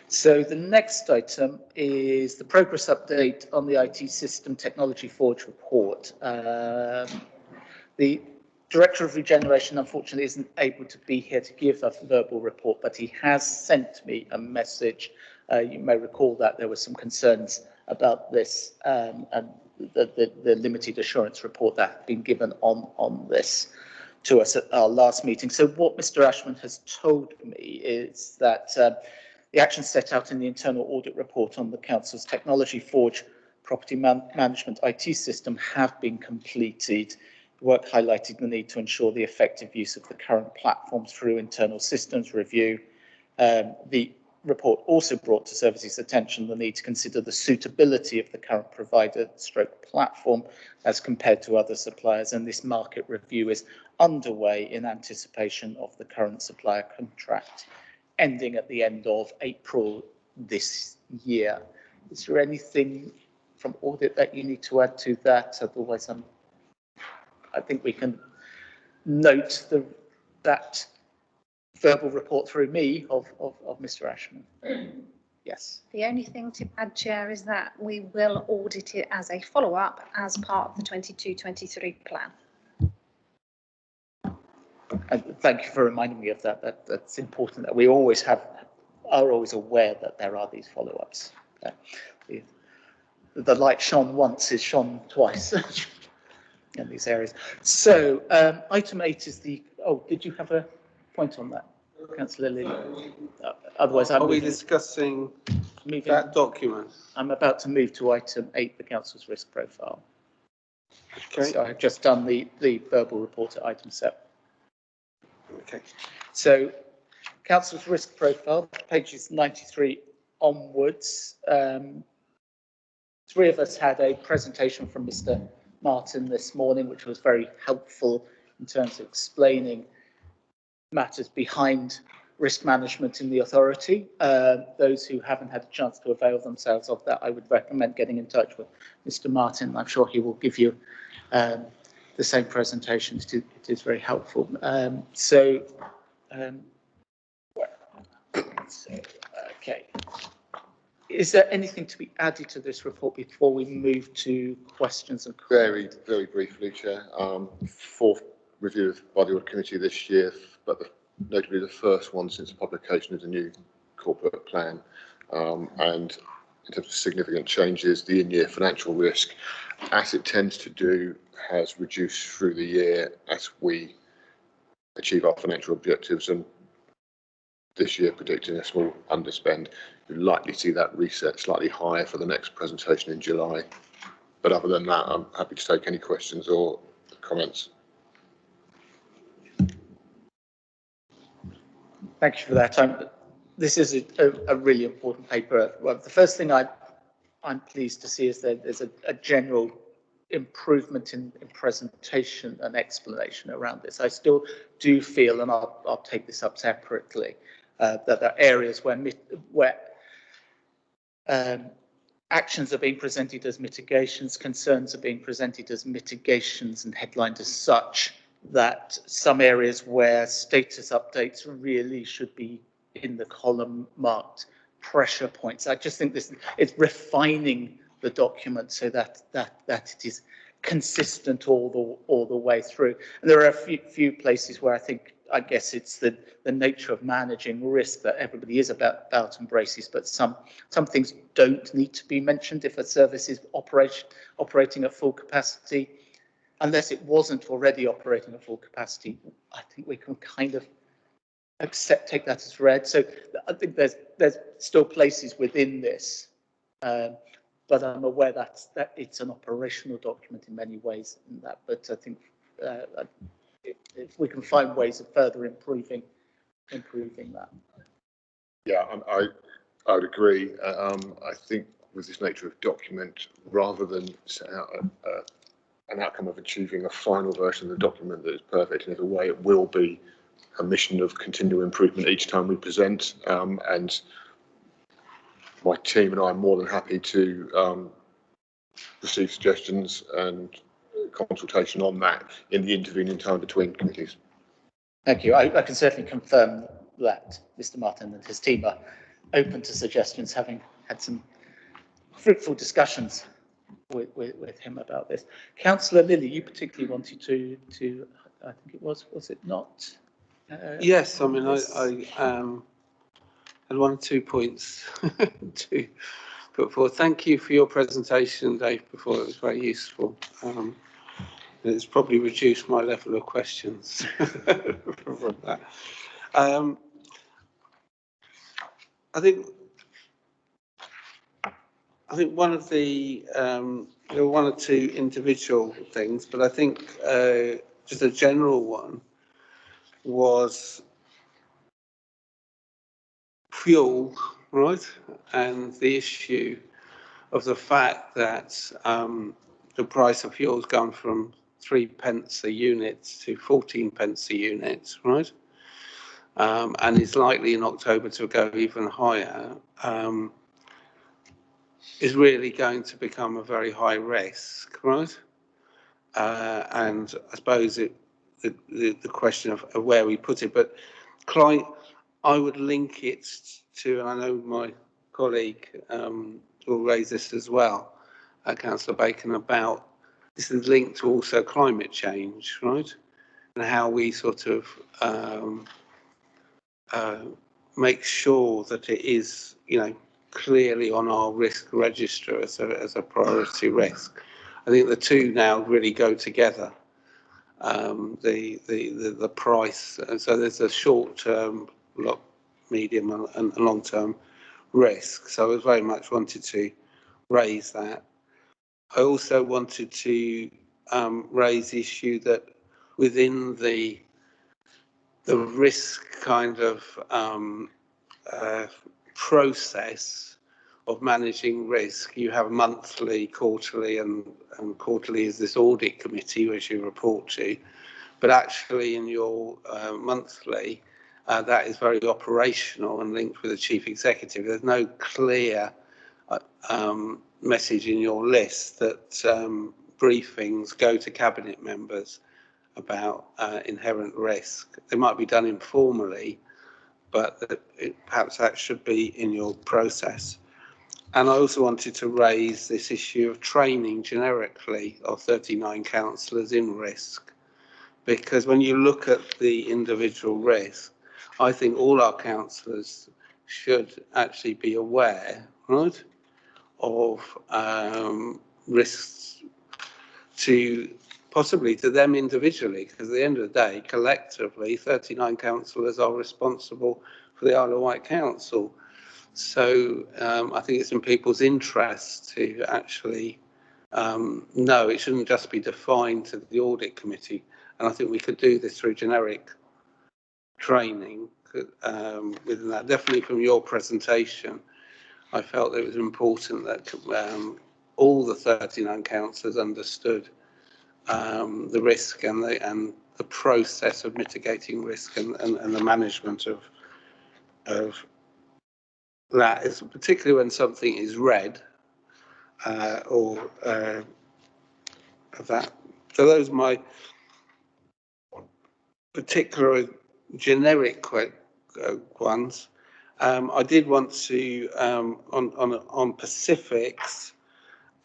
So the next item is the progress update on the IT System Technology Forge report. The Director of Regeneration, unfortunately, isn't able to be here to give a verbal report, but he has sent me a message. You may recall that there were some concerns about this and the limited assurance report that had been given on this to us at our last meeting. So what Mr. Ashman has told me is that the actions set out in the internal audit report on the Council's Technology Forge property management IT system have been completed. Work highlighted the need to ensure the effective use of the current platforms through internal systems review. The report also brought to services attention the need to consider the suitability of the current provider stroke platform as compared to other suppliers, and this market review is underway in anticipation of the current supplier contract ending at the end of April this year. Is there anything from audit that you need to add to that? Otherwise, I think we can note that verbal report through me of Mr. Ashman. Yes. The only thing to add, Chair, is that we will audit it as a follow-up as part of the 22-23 plan. And thank you for reminding me of that. That's important that we always are always aware that there are these follow-ups. The light shone once is shone twice in these areas. So item 8 is the. Oh, did you have a point on that, Councillor Lilly? Otherwise, are we discussing that document? I'm about to move to item 8, the Council's risk profile. Okay. So I've just done the verbal report at item 7. Okay. So, Council's risk profile, pages 93 onwards. 3 of us had a presentation from Mr. Martin this morning, which was very helpful in terms of explaining matters behind risk management in the authority. Those who haven't had a chance to avail themselves of that, I would recommend getting in touch with Mr. Martin. I'm sure he will give you the same presentation. It is very helpful. Okay. Is there anything to be added to this report before we move to questions and comments? Very briefly, Chair. 4th review by the Audit Committee this year, but notably the first one since the publication of the new corporate plan. And in terms of significant changes, the in-year financial risk, as it tends to do, has reduced through the year as we achieve our financial objectives, and this year predicting a small underspend. You'll likely see that reset slightly higher for the next presentation in July. But other than that, I'm happy to take any questions or comments. Thank you for that. this is a really important paper. Well, the first thing I'm pleased to see is that there's a general improvement in presentation and explanation around this. I still do feel, and I'll take this up separately, that there are areas where actions are being presented as mitigations, concerns are being presented as mitigations and headlined as such, that some areas where status updates really should be in the column marked pressure points. I just think this is refining the document so that it is consistent all the way through. And there are a few places where I guess it's the nature of managing risk that everybody is about embraces, but some things don't need to be mentioned if a service is operating at full capacity. Unless it wasn't already operating at full capacity, I think we can kind of take that as read. So I think there's still places within this, but I'm aware that it's an operational document in many ways. But I think if we can find ways of further improving that. Yeah, I would agree. I think with this nature of document, rather than set out an outcome of achieving a final version of the document that is perfect in every way, it will be a mission of continual improvement each time we present. And my team and I are more than happy to receive suggestions and consultation on that in the intervening time between committees. Thank you. I can certainly confirm that Mr. Martin and his team are open to suggestions, having had some fruitful discussions with him about this. Councillor Lilly, you particularly wanted to I think it was it not? Yes, I mean, I had 1 or 2 points to put forward. Thank you for your presentation, Dave, before. It was very useful. It's probably reduced my level of questions from that. I think one of the there were 1 or 2 individual things, but I think just a general one was fuel, right? And the issue of the fact that the price of fuel has gone from 3 pence a unit to 14 pence a unit, right? And is likely in October to go even higher, is really going to become a very high risk, right? And I suppose the question of where we put it, but Clive, I would link it to, and I know my colleague will raise this as well, Councillor Bacon, about this is linked to also climate change, right? And how we sort of make sure that it is, clearly on our risk register as a priority risk. I think the two now really go together. The price, and so there's a short-term, medium and long-term risk. So I very much wanted to raise that. I also wanted to raise the issue that within the risk kind of process of managing risk, you have monthly, quarterly, and quarterly is this audit committee which you report to. But actually in your monthly, that is very operational and linked with the chief executive. There's no clear message in your list that briefings go to cabinet members about inherent risk. They might be done informally, but perhaps that should be in your process. And I also wanted to raise this issue of training generically of 39 councillors in risk, because when you look at the individual risk, I think all our councillors should actually be aware, right, of risks to possibly to them individually, because at the end of the day, collectively, 39 councillors are responsible for the Isle of Wight Council. So I think it's in people's interest to actually know it shouldn't just be defined to the audit committee. And I think we could do this through generic training, within that. Definitely from your presentation, I felt it was important that all the 39 councillors understood the risk and the process of mitigating risk and the management of that, is particularly when something is red or of that. So those are my particular generic ones. I did want to on Pacifics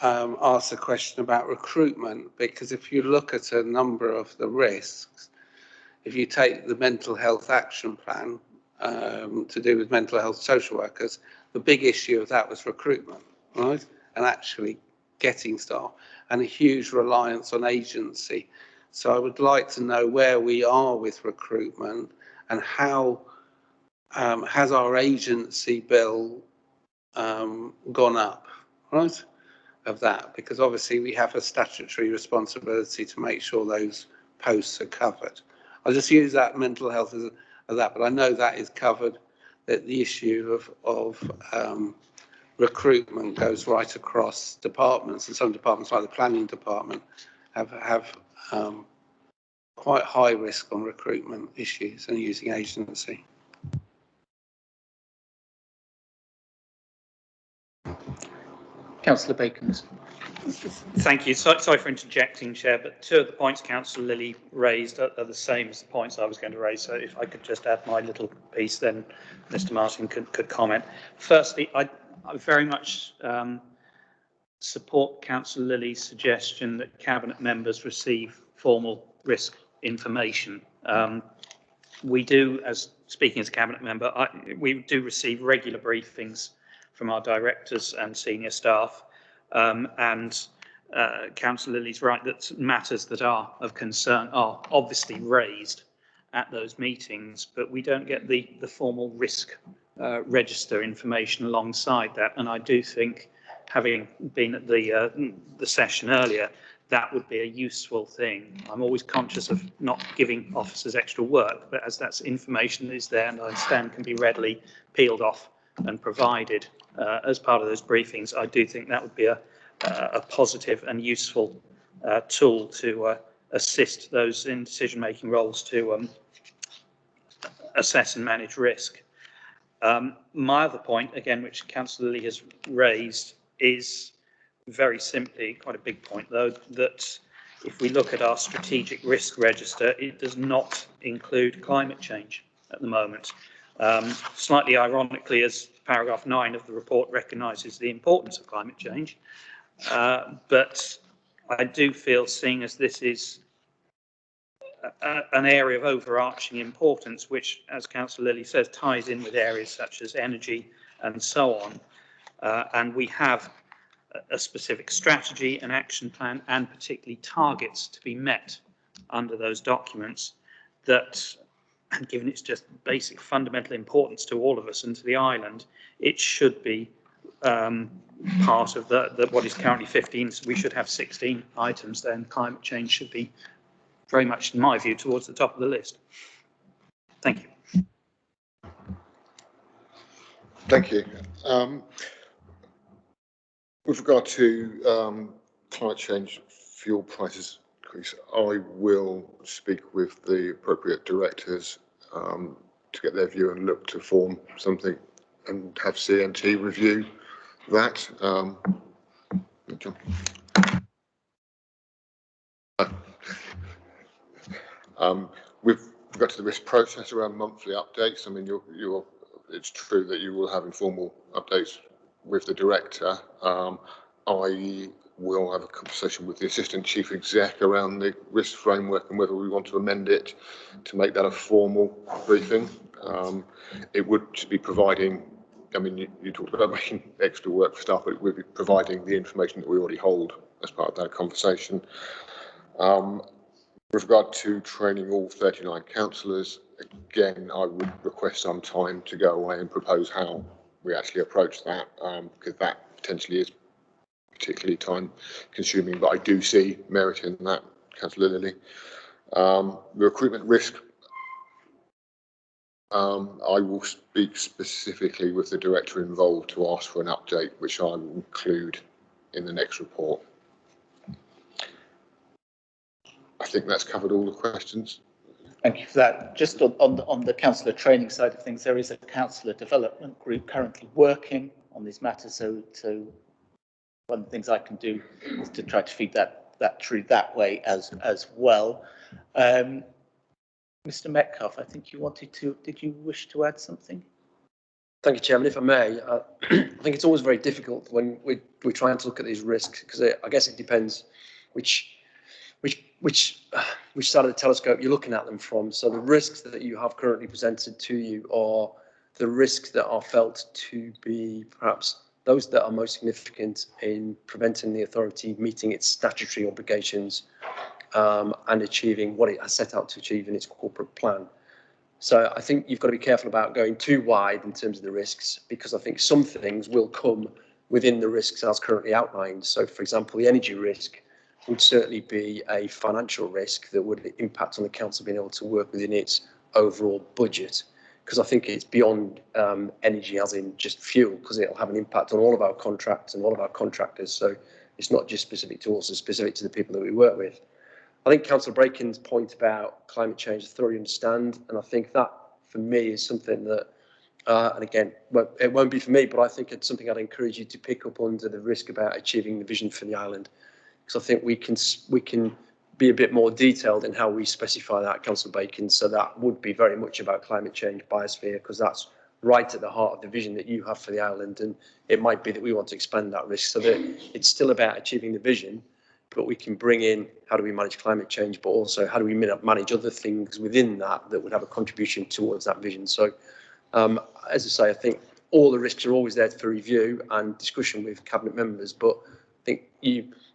ask a question about recruitment, because if you look at a number of the risks, if you take the mental health action plan to do with mental health social workers, the big issue of that was recruitment, right? And actually getting staff, and a huge reliance on agency. So I would like to know where we are with recruitment, and how has our agency bill gone up, right? Of that, because obviously we have a statutory responsibility to make sure those posts are covered. I'll just use that mental health as that, but I know that is covered, that the issue of recruitment goes right across departments, and some departments like the planning department have quite high risk on recruitment issues and using agency. Councillor Bacon. Thank you. Sorry for interjecting, Chair, but two of the points Councillor Lilly raised are the same as the points I was going to raise. So if I could just add my little piece, then Mr. Martin could comment. Firstly, I very much support Councillor Lilly's suggestion that Cabinet members receive formal risk information. We do, as speaking as a Cabinet member, we do receive regular briefings from our directors and senior staff, and Councillor Lilly's right that matters that are of concern are obviously raised at those meetings, but we don't get the formal risk register information alongside that. And I do think, having been at the session earlier, that would be a useful thing. I'm always conscious of not giving officers extra work, but as that's information that is there and I understand can be readily peeled off and provided as part of those briefings, I do think that would be a positive and useful tool to assist those in decision-making roles to assess and manage risk. My other point, again, which Councillor Lilly has raised, is very simply, quite a big point though, that if we look at our strategic risk register, it does not include climate change at the moment. Slightly ironically, as paragraph 9 of the report recognises the importance of climate change, but I do feel, seeing as this is an area of overarching importance, which, as Councillor Lilly says, ties in with areas such as energy and so on, and we have a specific strategy, an action plan, and particularly targets to be met under those documents, that, and given its just basic fundamental importance to all of us and to the island, it should be part of the what is currently 15. So we should have 16 items then. Climate change should be very much, in my view, towards the top of the list. Thank you. Thank you. With regard to climate change, fuel prices increase, I will speak with the appropriate directors to get their view and look to form something and have CNT review that. With regard to the risk process around monthly updates, I mean, it's true that you will have informal updates with the director. I will have a conversation with the assistant chief exec around the risk framework and whether we want to amend it to make that a formal briefing. It would be providing, I mean, you talked about making extra work for staff, but it would be providing the information that we already hold as part of that conversation. With regard to training all 39 councillors, again, I would request some time to go away and propose how we actually approach that, because that potentially is particularly time consuming, but I do see merit in that, Councillor Lilly. The recruitment risk, I will speak specifically with the director involved to ask for an update, which I will include in the next report. I think that's covered all the questions. Thank you for that. Just on the councillor training side of things, there is a councillor development group currently working on these matters. So one of the things I can do is to try to feed that through that way as well. Mr. Metcalfe, I think you wanted to. Did you wish to add something? Thank you, Chairman. If I may, I think it's always very difficult when we're trying to look at these risks, because I guess it depends which side of the telescope you're looking at them from. So the risks that you have currently presented to you are the risks that are felt to be perhaps those that are most significant in preventing the authority meeting its statutory obligations and achieving what it has set out to achieve in its corporate plan. So I think you've got to be careful about going too wide in terms of the risks, because I think some things will come within the risks as currently outlined. So, for example, the energy risk would certainly be a financial risk that would impact on the council being able to work within its overall budget, because I think it's beyond energy as in just fuel, because it'll have an impact on all of our contracts and all of our contractors. So it's not just specific to us, it's specific to the people that we work with. I think Councillor Braken's point about climate change I thoroughly understand, and I think that for me is something that, and again, it won't be for me, but I think it's something I'd encourage you to pick up under the risk about achieving the vision for the island, because I think we can be a bit more detailed in how we specify that, Councillor Bacon. So that would be very much about climate change, biosphere, because that's right at the heart of the vision that you have for the island, and it might be that we want to expand that risk so that it's still about achieving the vision, but we can bring in how do we manage climate change, but also how do we manage other things within that that would have a contribution towards that vision. So as I say, I think all the risks are always there for review and discussion with cabinet members, but I think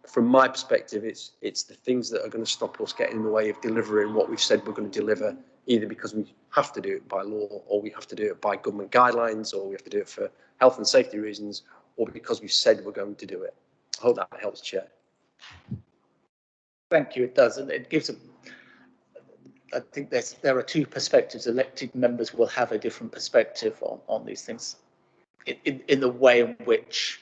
from my perspective, it's the things that are going to stop us getting in the way of delivering what we've said we're going to deliver, either because we have to do it by law, or we have to do it by government guidelines, or we have to do it for health and safety reasons, or because we've said we're going to do it. I hope that helps, Chair. Thank you. It does, and it gives I think there are two perspectives. Elected members will have a different perspective on these things, in the way in which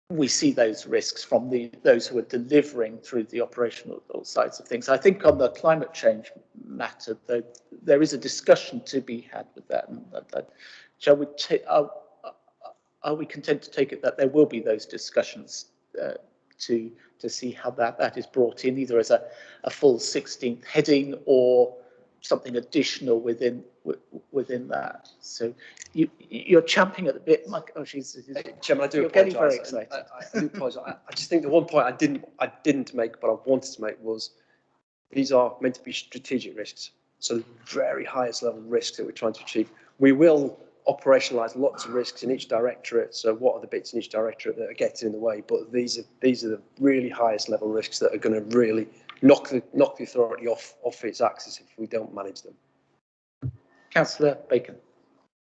we see those risks from those who are delivering through the operational sides of things. I think on the climate change matter, though, there is a discussion to be had with that. Shall we are we content to take it that there will be those discussions to see how that is brought in, either as a full 16th heading or something additional within that? So you're champing at the bit, Mike. Oh, Chairman, I do. You're getting very excited. I do apologise. I just think the one point I didn't make, but I wanted to make, was these are meant to be strategic risks. So the very highest level risks that we're trying to achieve. We will operationalise lots of risks in each directorate. So what are the bits in each directorate that are getting in the way? But these are the really highest level risks that are going to really knock the authority off its axis if we don't manage them. Councillor Bacon.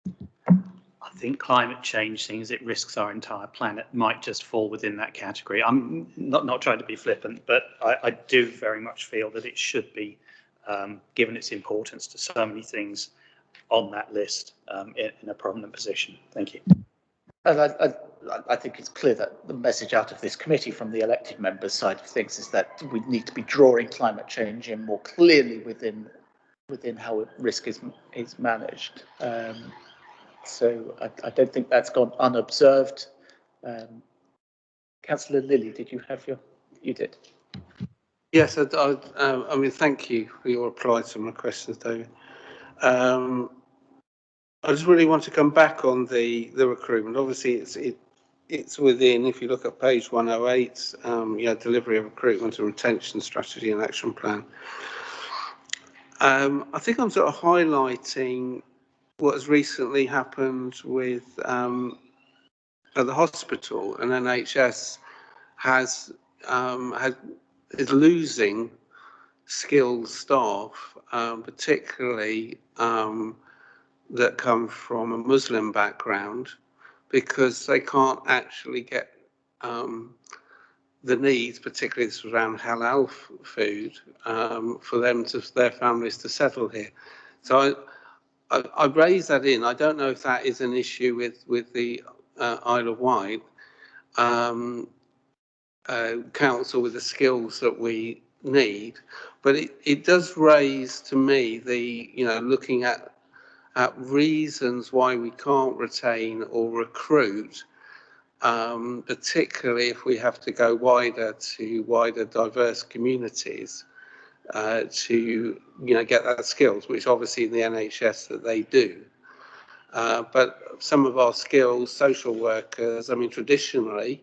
I think climate change, seeing as it risks our entire planet, might just fall within that category. I'm not trying to be flippant, but I do very much feel that it should be, given its importance to so many things on that list, in a prominent position. Thank you. And I think it's clear that the message out of this committee from the elected members' side of things is that we need to be drawing climate change in more clearly within how risk is managed. So I don't think that's gone unobserved. Councillor Lilly, did you have you did? Yes, I mean, thank you for your reply to my questions, David. I just really want to come back on the recruitment. Obviously, it's within, if you look at page 108, delivery of recruitment and retention strategy and action plan. I think I'm sort of highlighting what has recently happened with at the hospital, and NHS is losing skilled staff, particularly that come from a Muslim background, because they can't actually get the needs, particularly this around halal food, for their families to settle here. So I raised that in. I don't know if that is an issue with the Isle of Wight council with the skills that we need, but it does raise to me the, looking at reasons why we can't retain or recruit, particularly if we have to go wider to wider diverse communities to get that skills, which obviously in the NHS that they do. But some of our skills, social workers, I mean, traditionally,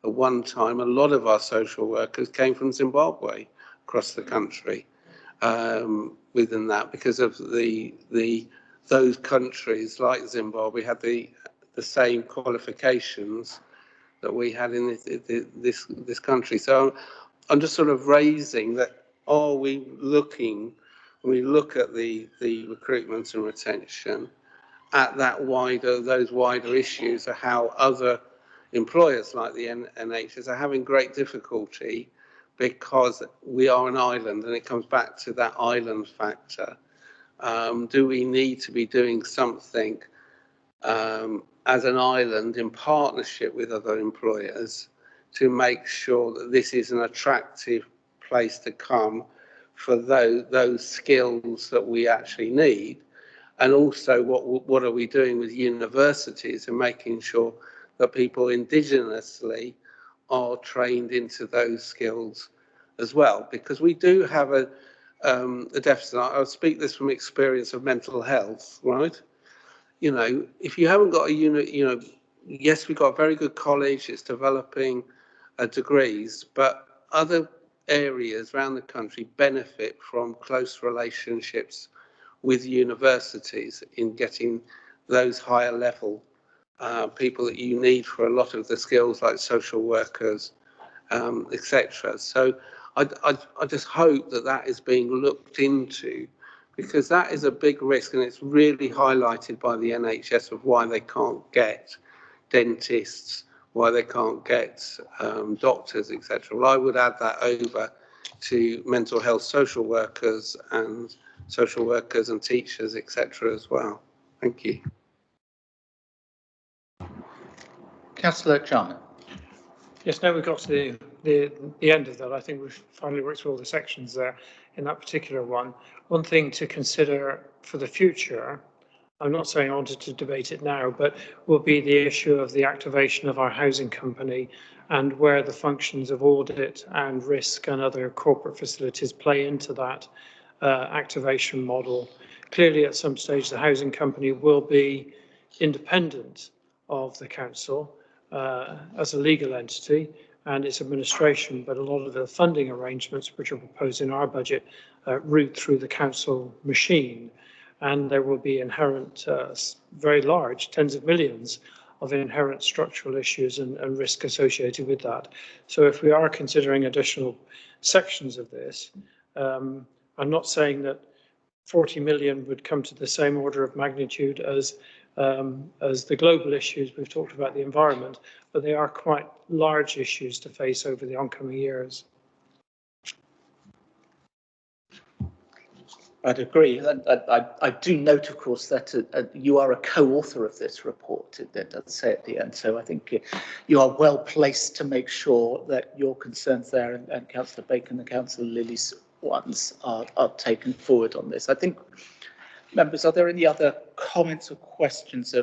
at one time, a lot of our social workers came from Zimbabwe across the country. Within that, because of those countries like Zimbabwe had the same qualifications that we had in this country. So I'm just sort of raising that. Are we looking? When we look at the recruitment and retention, at those wider issues of how other employers like the NHS are having great difficulty because we are an island, and it comes back to that island factor. Do we need to be doing something as an island in partnership with other employers to make sure that this is an attractive place to come for those skills that we actually need? And also, what are we doing with universities and making sure that people indigenously are trained into those skills as well? Because we do have a deficit. I'll speak this from experience of mental health, right? If you haven't got a unit, yes, we've got a very good college, it's developing degrees, but other areas around the country benefit from close relationships with universities in getting those higher level people that you need for a lot of the skills like social workers, etc. So I just hope that is being looked into, because that is a big risk, and it's really highlighted by the NHS of why they can't get dentists, why they can't get doctors, etc. Well, I would add that over to mental health social workers and teachers, etc. as well. Thank you. Councillor Jarman. Yes, now we've got to the end of that. I think we've finally worked through all the sections there in that particular one. One thing to consider for the future, I'm not saying I wanted to debate it now, but will be the issue of the activation of our housing company and where the functions of audit and risk and other corporate facilities play into that activation model. Clearly, at some stage, the housing company will be independent of the council as a legal entity and its administration, but a lot of the funding arrangements which are proposed in our budget route through the council machine, and there will be inherent, very large, tens of millions of inherent structural issues and risk associated with that. So if we are considering additional sections of this, I'm not saying that 40 million would come to the same order of magnitude as the global issues we've talked about, the environment, but they are quite large issues to face over the oncoming years. I'd agree. I do note, of course, that you are a co-author of this report. It does say at the end. So I think you are well placed to make sure that your concerns there and Councillor Bacon and Councillor Lilly's ones are taken forward on this. I think, members, are there any other comments or questions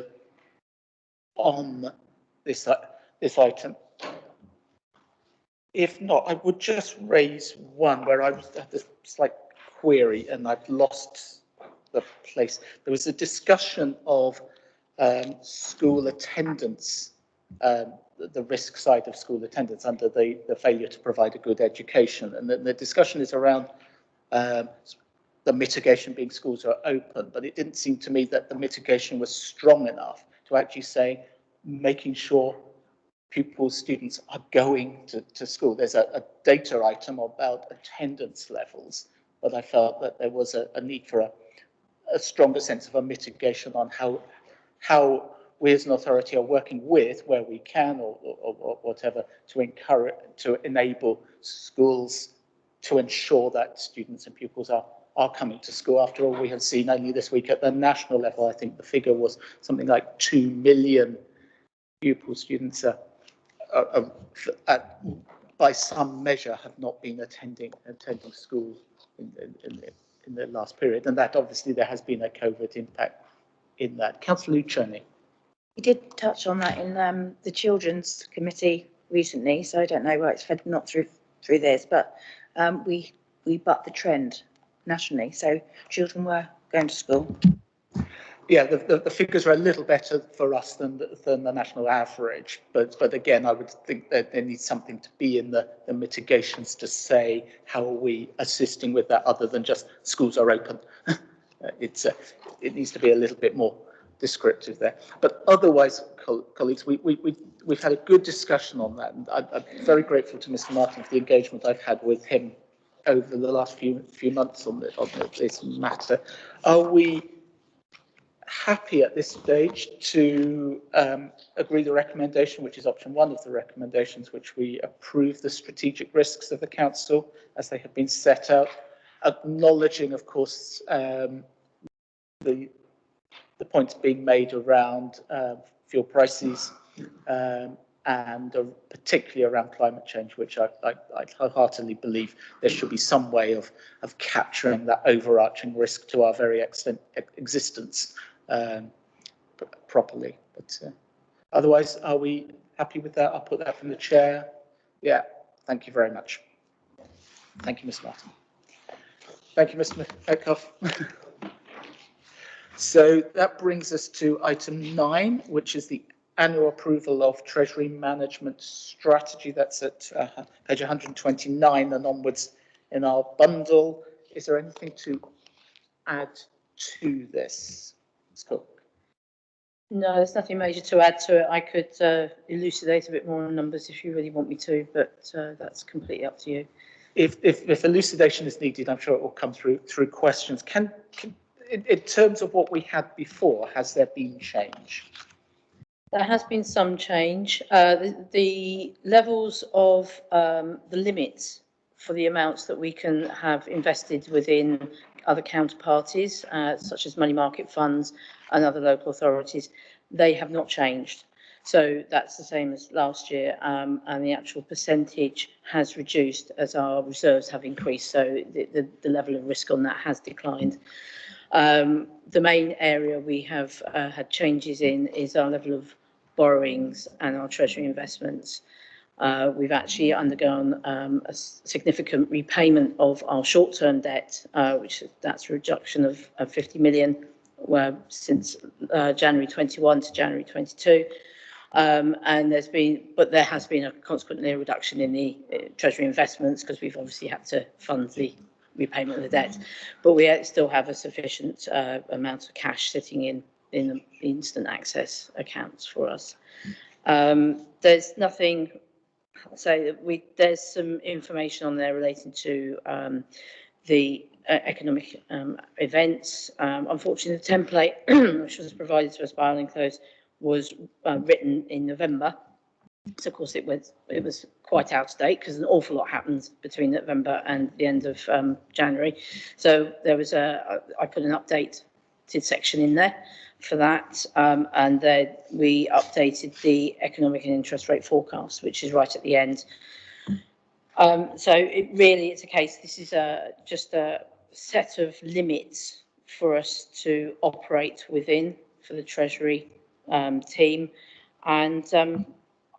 on this item? If not, I would just raise one where I had this slight query and I've lost the place. There was a discussion of school attendance, the risk side of school attendance under the failure to provide a good education. And the discussion is around the mitigation being schools are open, but it didn't seem to me that the mitigation was strong enough to actually say making sure pupils, students are going to school. There's a data item about attendance levels, but I felt that there was a need for a stronger sense of a mitigation on how we as an authority are working with, where we can or whatever, to enable schools to ensure that students and pupils are are coming to school. After all, we have seen only this week at the national level, I think the figure was something like 2 million pupil students by some measure have not been attending school in the last period, and that obviously there has been a COVID impact in that. Councillor Luciani. We did touch on that in the Children's Committee recently, so I don't know why it's fed not through this, but we bucked the trend nationally, so children were going to school. Yeah, the figures are a little better for us than the national average, but again, I would think that there needs something to be in the mitigations to say how are we assisting with that other than just schools are open. It needs to be a little bit more descriptive there. But otherwise, colleagues, we've had a good discussion on that, and I'm very grateful to Mr. Martin for the engagement I've had with him over the last few months on this matter. Are we happy at this stage to agree the recommendation, which is option 1 of the recommendations, which we approve the strategic risks of the council as they have been set out, acknowledging, of course, the points being made around fuel prices and particularly around climate change, which I wholeheartedly believe there should be some way of capturing that overarching risk to our very existence properly. But otherwise, are we happy with that? I'll put that from the chair. Yeah, thank you very much. Thank you, Ms. Martin. Thank you, Mr. Metcalfe. So that brings us to item 9, which is the annual approval of Treasury Management Strategy. That's at page 129 and onwards in our bundle. Is there anything to add to this? Scott? No, there's nothing major to add to it. I could elucidate a bit more on numbers if you really want me to, but that's completely up to you. If elucidation is needed, I'm sure it will come through questions. In terms of what we had before, has there been change? There has been some change. The levels of the limits for the amounts that we can have invested within other counterparties, such as money market funds and other local authorities, they have not changed. So that's the same as last year, and the actual percentage has reduced as our reserves have increased. So the level of risk on that has declined. The main area we have had changes in is our level of borrowings and our Treasury investments. We've actually undergone a significant repayment of our short-term debt, that's a reduction of 50 million since January 21 to January 22. And there has been consequently a reduction in the Treasury investments because we've obviously had to fund the repayment of the debt, but we still have a sufficient amount of cash sitting in the instant access accounts for us. There's nothing. So there's some information on there relating to the economic events. Unfortunately, the template which was provided to us by Ireland Close was written in November. So of course it was quite out of date because an awful lot happened between November and the end of January. So there was I put an updated section in there for that, and then we updated the economic and interest rate forecast, which is right at the end. So it's a case. This is just a set of limits for us to operate within for the Treasury team, and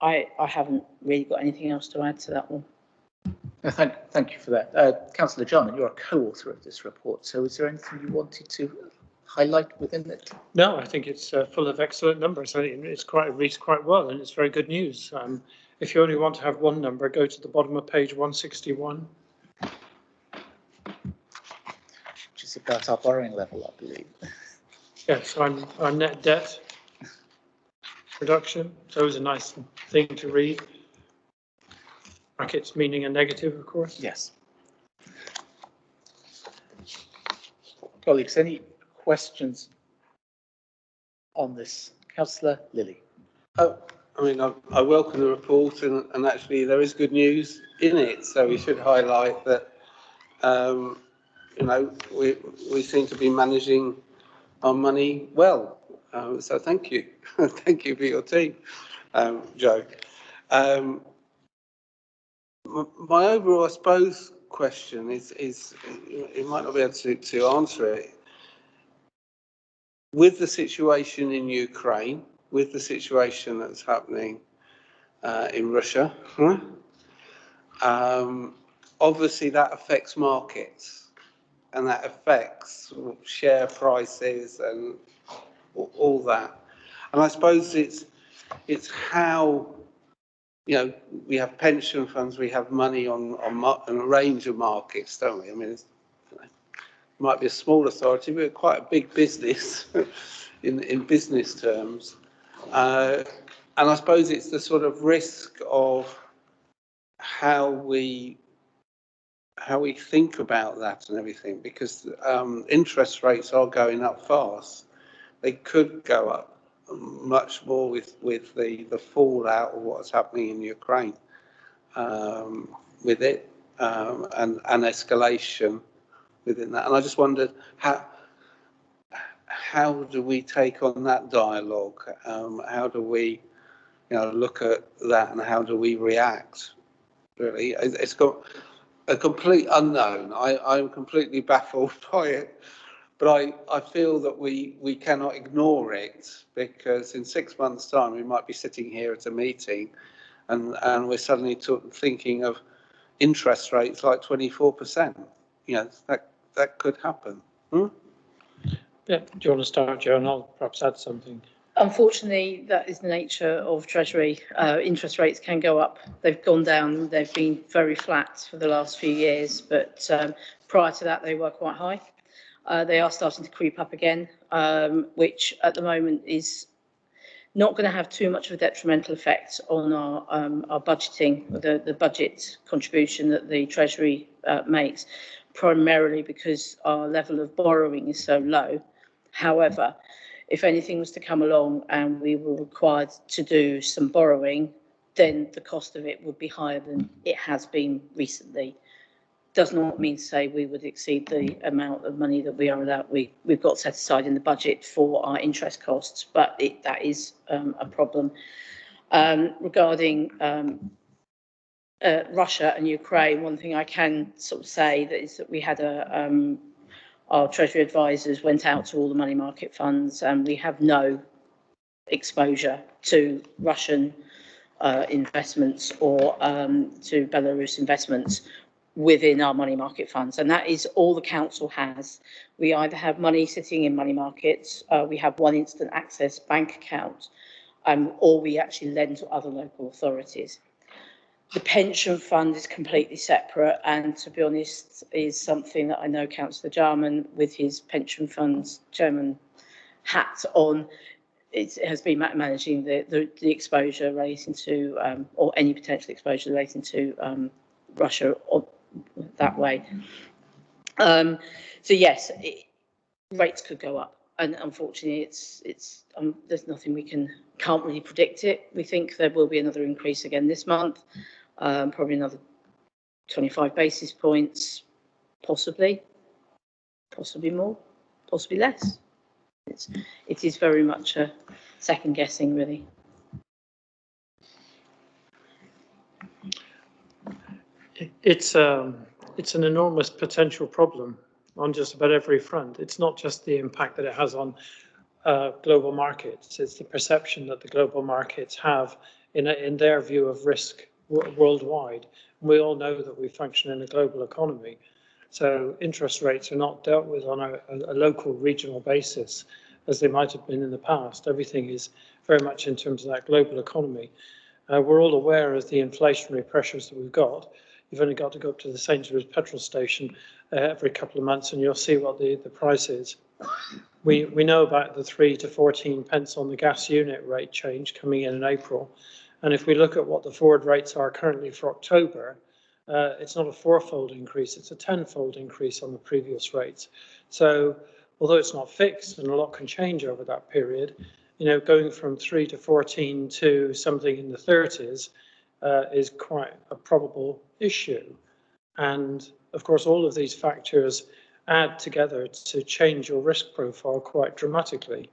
I haven't really got anything else to add to that one. Thank you for that. Councillor Jarman, you're a co-author of this report, so is there anything you wanted to highlight within it? No, I think it's full of excellent numbers. It reads quite well, and it's very good news. If you only want to have one number, go to the bottom of page 161. Which is about our borrowing level, I believe. Yes, our net debt reduction. So it was a nice thing to read. Brackets meaning a negative, of course. Yes. Colleagues, any questions on this? Councillor Lilly. Oh, I mean, I welcome the report, and actually there is good news in it. So we should highlight that you know, we seem to be managing our money well. So thank you. Thank you for your team, Joe. My overall, I suppose, question is you might not be able to answer it. With the situation in Ukraine, with the situation that's happening in Russia, obviously that affects markets and that affects share prices and all that. And I suppose it's how, you know, we have pension funds, we have money on a range of markets, don't we? I mean, it might be a small authority, but quite a big business in business terms. And I suppose it's the sort of risk of how we think about that and everything, because interest rates are going up fast. They could go up much more with the fallout of what's happening in Ukraine with it and escalation within that. And I just wondered how do we take on that dialogue? How do we, you know, look at that and how do we react? Really, it's got a complete unknown. I'm completely baffled by it. But I feel that we cannot ignore it, because in 6 months' time we might be sitting here at a meeting and we're suddenly thinking of interest rates like 24%. You know, that could happen. Yeah, do you want to start, Joe, and I'll perhaps add something? Unfortunately, that is the nature of Treasury. Interest rates can go up. They've gone down. They've been very flat for the last few years, but prior to that, they were quite high. They are starting to creep up again, which at the moment is not going to have too much of a detrimental effect on our budgeting, the budget contribution that the Treasury makes, primarily because our level of borrowing is so low. However, if anything was to come along and we were required to do some borrowing, then the cost of it would be higher than it has been recently. Does not mean to say we would exceed the amount of money that we are allowed. We've got set aside in the budget for our interest costs, but that is a problem. Regarding Russia and Ukraine, one thing I can sort of say is that we had our Treasury advisors went out to all the money market funds, and we have no exposure to Russian investments or to Belarus investments within our money market funds, and that is all the council has. We either have money sitting in money markets, we have one instant access bank account, or we actually lend to other local authorities. The pension fund is completely separate, and to be honest, is something that I know Councillor Jarman, with his pension funds chairman hat on, it has been managing the exposure relating to, or any potential exposure relating to Russia or that way. So yes, rates could go up, and unfortunately, it's there's nothing we can't really predict it. We think there will be another increase again this month, probably another 25 basis points, possibly more, possibly less. It is very much a second guessing, really. It's an enormous potential problem on just about every front. It's not just the impact that it has on global markets, it's the perception that the global markets have in their view of risk worldwide. We all know that we function in a global economy, so interest rates are not dealt with on a local, regional basis as they might have been in the past. Everything is very much in terms of that global economy. We're all aware of the inflationary pressures that we've got. You've only got to go up to the Sainsbury's petrol station every couple of months and you'll see what the price is. We know about the 3 to 14 pence on the gas unit rate change coming in April. And if we look at what the forward rates are currently for October, it's not a 4-fold increase, it's a 10-fold increase on the previous rates. So although it's not fixed and a lot can change over that period, you know, going from 3 to 14 to something in the 30s is quite a probable issue. And of course, all of these factors add together to change your risk profile quite dramatically.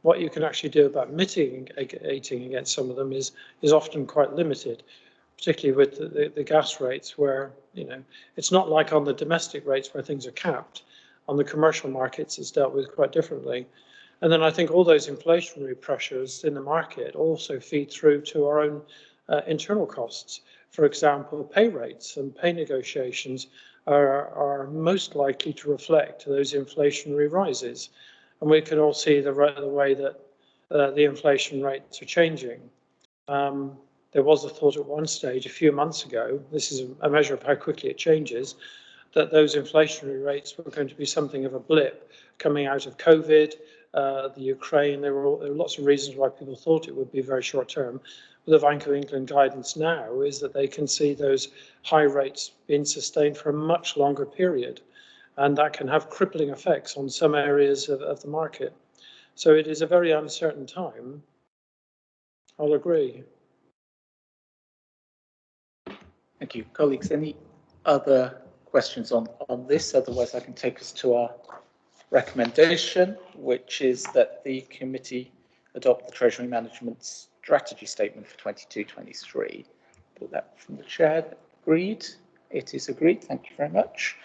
What you can actually do about mitigating against some of them is often quite limited, particularly with the gas rates, where, you know, it's not like on the domestic rates where things are capped. On the commercial markets, it's dealt with quite differently. And then I think all those inflationary pressures in the market also feed through to our own internal costs. For example, pay rates and pay negotiations are most likely to reflect those inflationary rises. And we can all see the way that the inflation rates are changing. There was a thought at one stage a few months ago, this is a measure of how quickly it changes, that those inflationary rates were going to be something of a blip coming out of COVID, the Ukraine. There were lots of reasons why people thought it would be very short term. But the Bank of England guidance now is that they can see those high rates being sustained for a much longer period. And that can have crippling effects on some areas of the market. So it is a very uncertain time. I'll agree. Thank you. Colleagues, any other questions on this? Otherwise, I can take us to our recommendation, which is that the committee adopt the Treasury Management Strategy Statement for 22-23. Put that from the chair. Agreed. It is agreed. Thank you very much.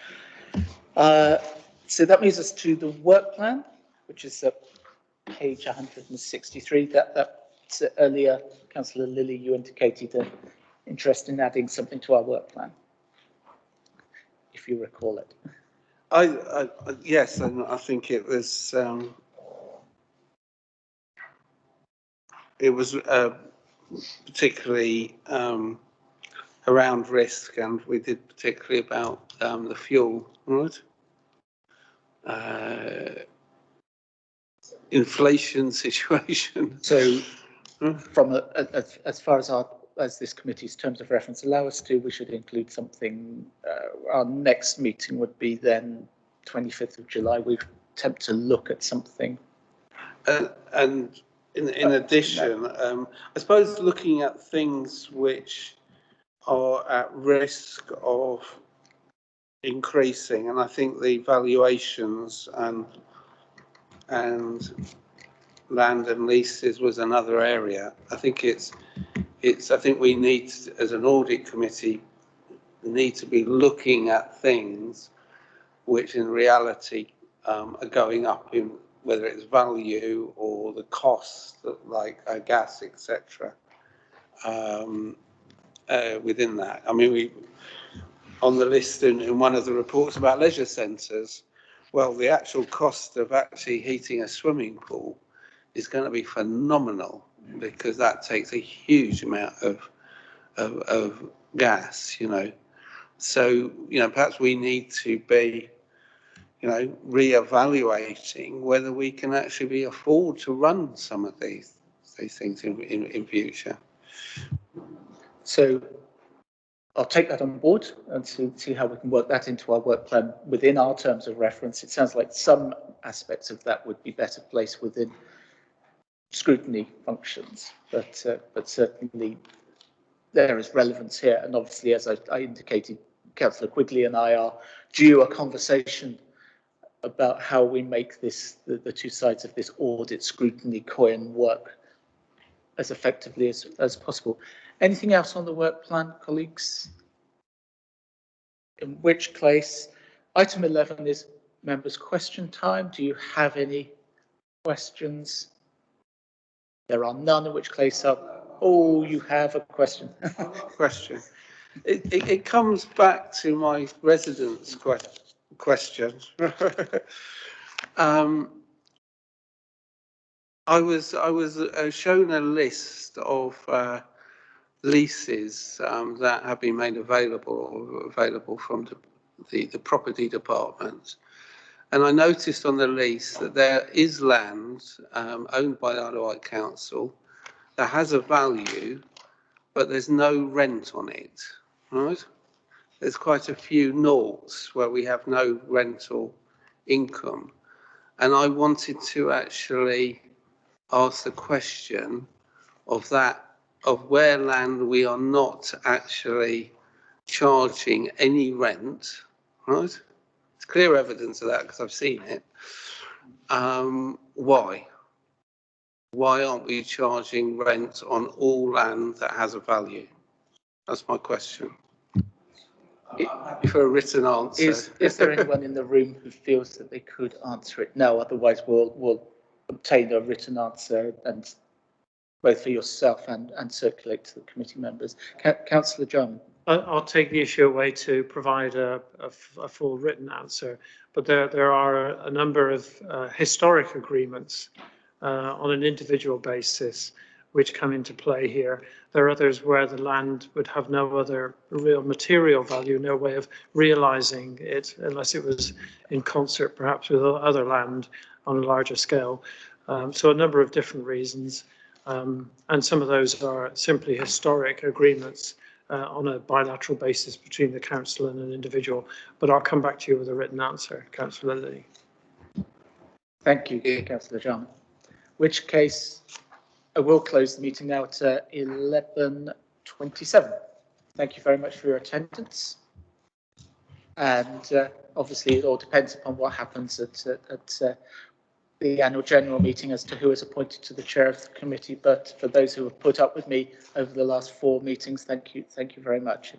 So that moves us to the work plan, which is page 163. That earlier, Councillor Lilly, you indicated an interest in adding something to our work plan, if you recall it. Yes, and I think it was particularly around risk, and we did particularly about the fuel, right? Inflation situation. So, from as far as this committee's terms of reference allow us to, we should include something. Our next meeting would be then 25th of July. We attempt to look at something. And in addition, I suppose looking at things which are at risk of increasing, and I think the valuations and land and leases was another area. I think I think we need, as an audit committee, need to be looking at things which in reality are going up in whether it's value or the cost, like gas, etc. Within that, I mean, we on the list in one of the reports about leisure centres, well, the actual cost of actually heating a swimming pool is going to be phenomenal, because that takes a huge amount of gas, you know. So, you know, perhaps we need to be, you know, re-evaluating whether we can actually afford to run some of these things in future. So I'll take that on board and see how we can work that into our work plan within our terms of reference. It sounds like some aspects of that would be better placed within scrutiny functions, but certainly there is relevance here. And obviously, as I indicated, Councillor Quigley and I are due a conversation about how we make this, the two sides of this audit scrutiny coin work as effectively as possible. Anything else on the work plan, colleagues? In which case, item 11 is members' question time. Do you have any questions? There are none, in which case, oh, you have a question. Question. It comes back to my residents' question. I was shown a list of leases that have been made available from the property department, and I noticed on the lease that there is land owned by the Isle of Wight Council that has a value, but there's no rent on it, right? There's quite a few noughts where we have no rental income, and I wanted to actually ask the question of where land we are not actually charging any rent, right, clear evidence of that because I've seen it. Why? Why aren't we charging rent on all land that has a value? That's my question. For a written answer. Is there anyone in the room who feels that they could answer it? No, otherwise we'll obtain a written answer and both for yourself and circulate to the committee members. Councillor John. I'll take the issue away to provide a full written answer, but there are a number of historic agreements on an individual basis which come into play here. There are others where the land would have no other real material value, no way of realising it unless it was in concert perhaps with other land on a larger scale. So a number of different reasons, and some of those are simply historic agreements on a bilateral basis between the council and an individual. But I'll come back to you with a written answer, Councillor Lilly. Thank you, Councillor Jarman. Which case, I will close the meeting now at 11:27. Thank you very much for your attendance. And obviously, it all depends upon what happens at the annual general meeting as to who is appointed to the chair of the committee. But for those who have put up with me over the last 4 meetings, thank you very much.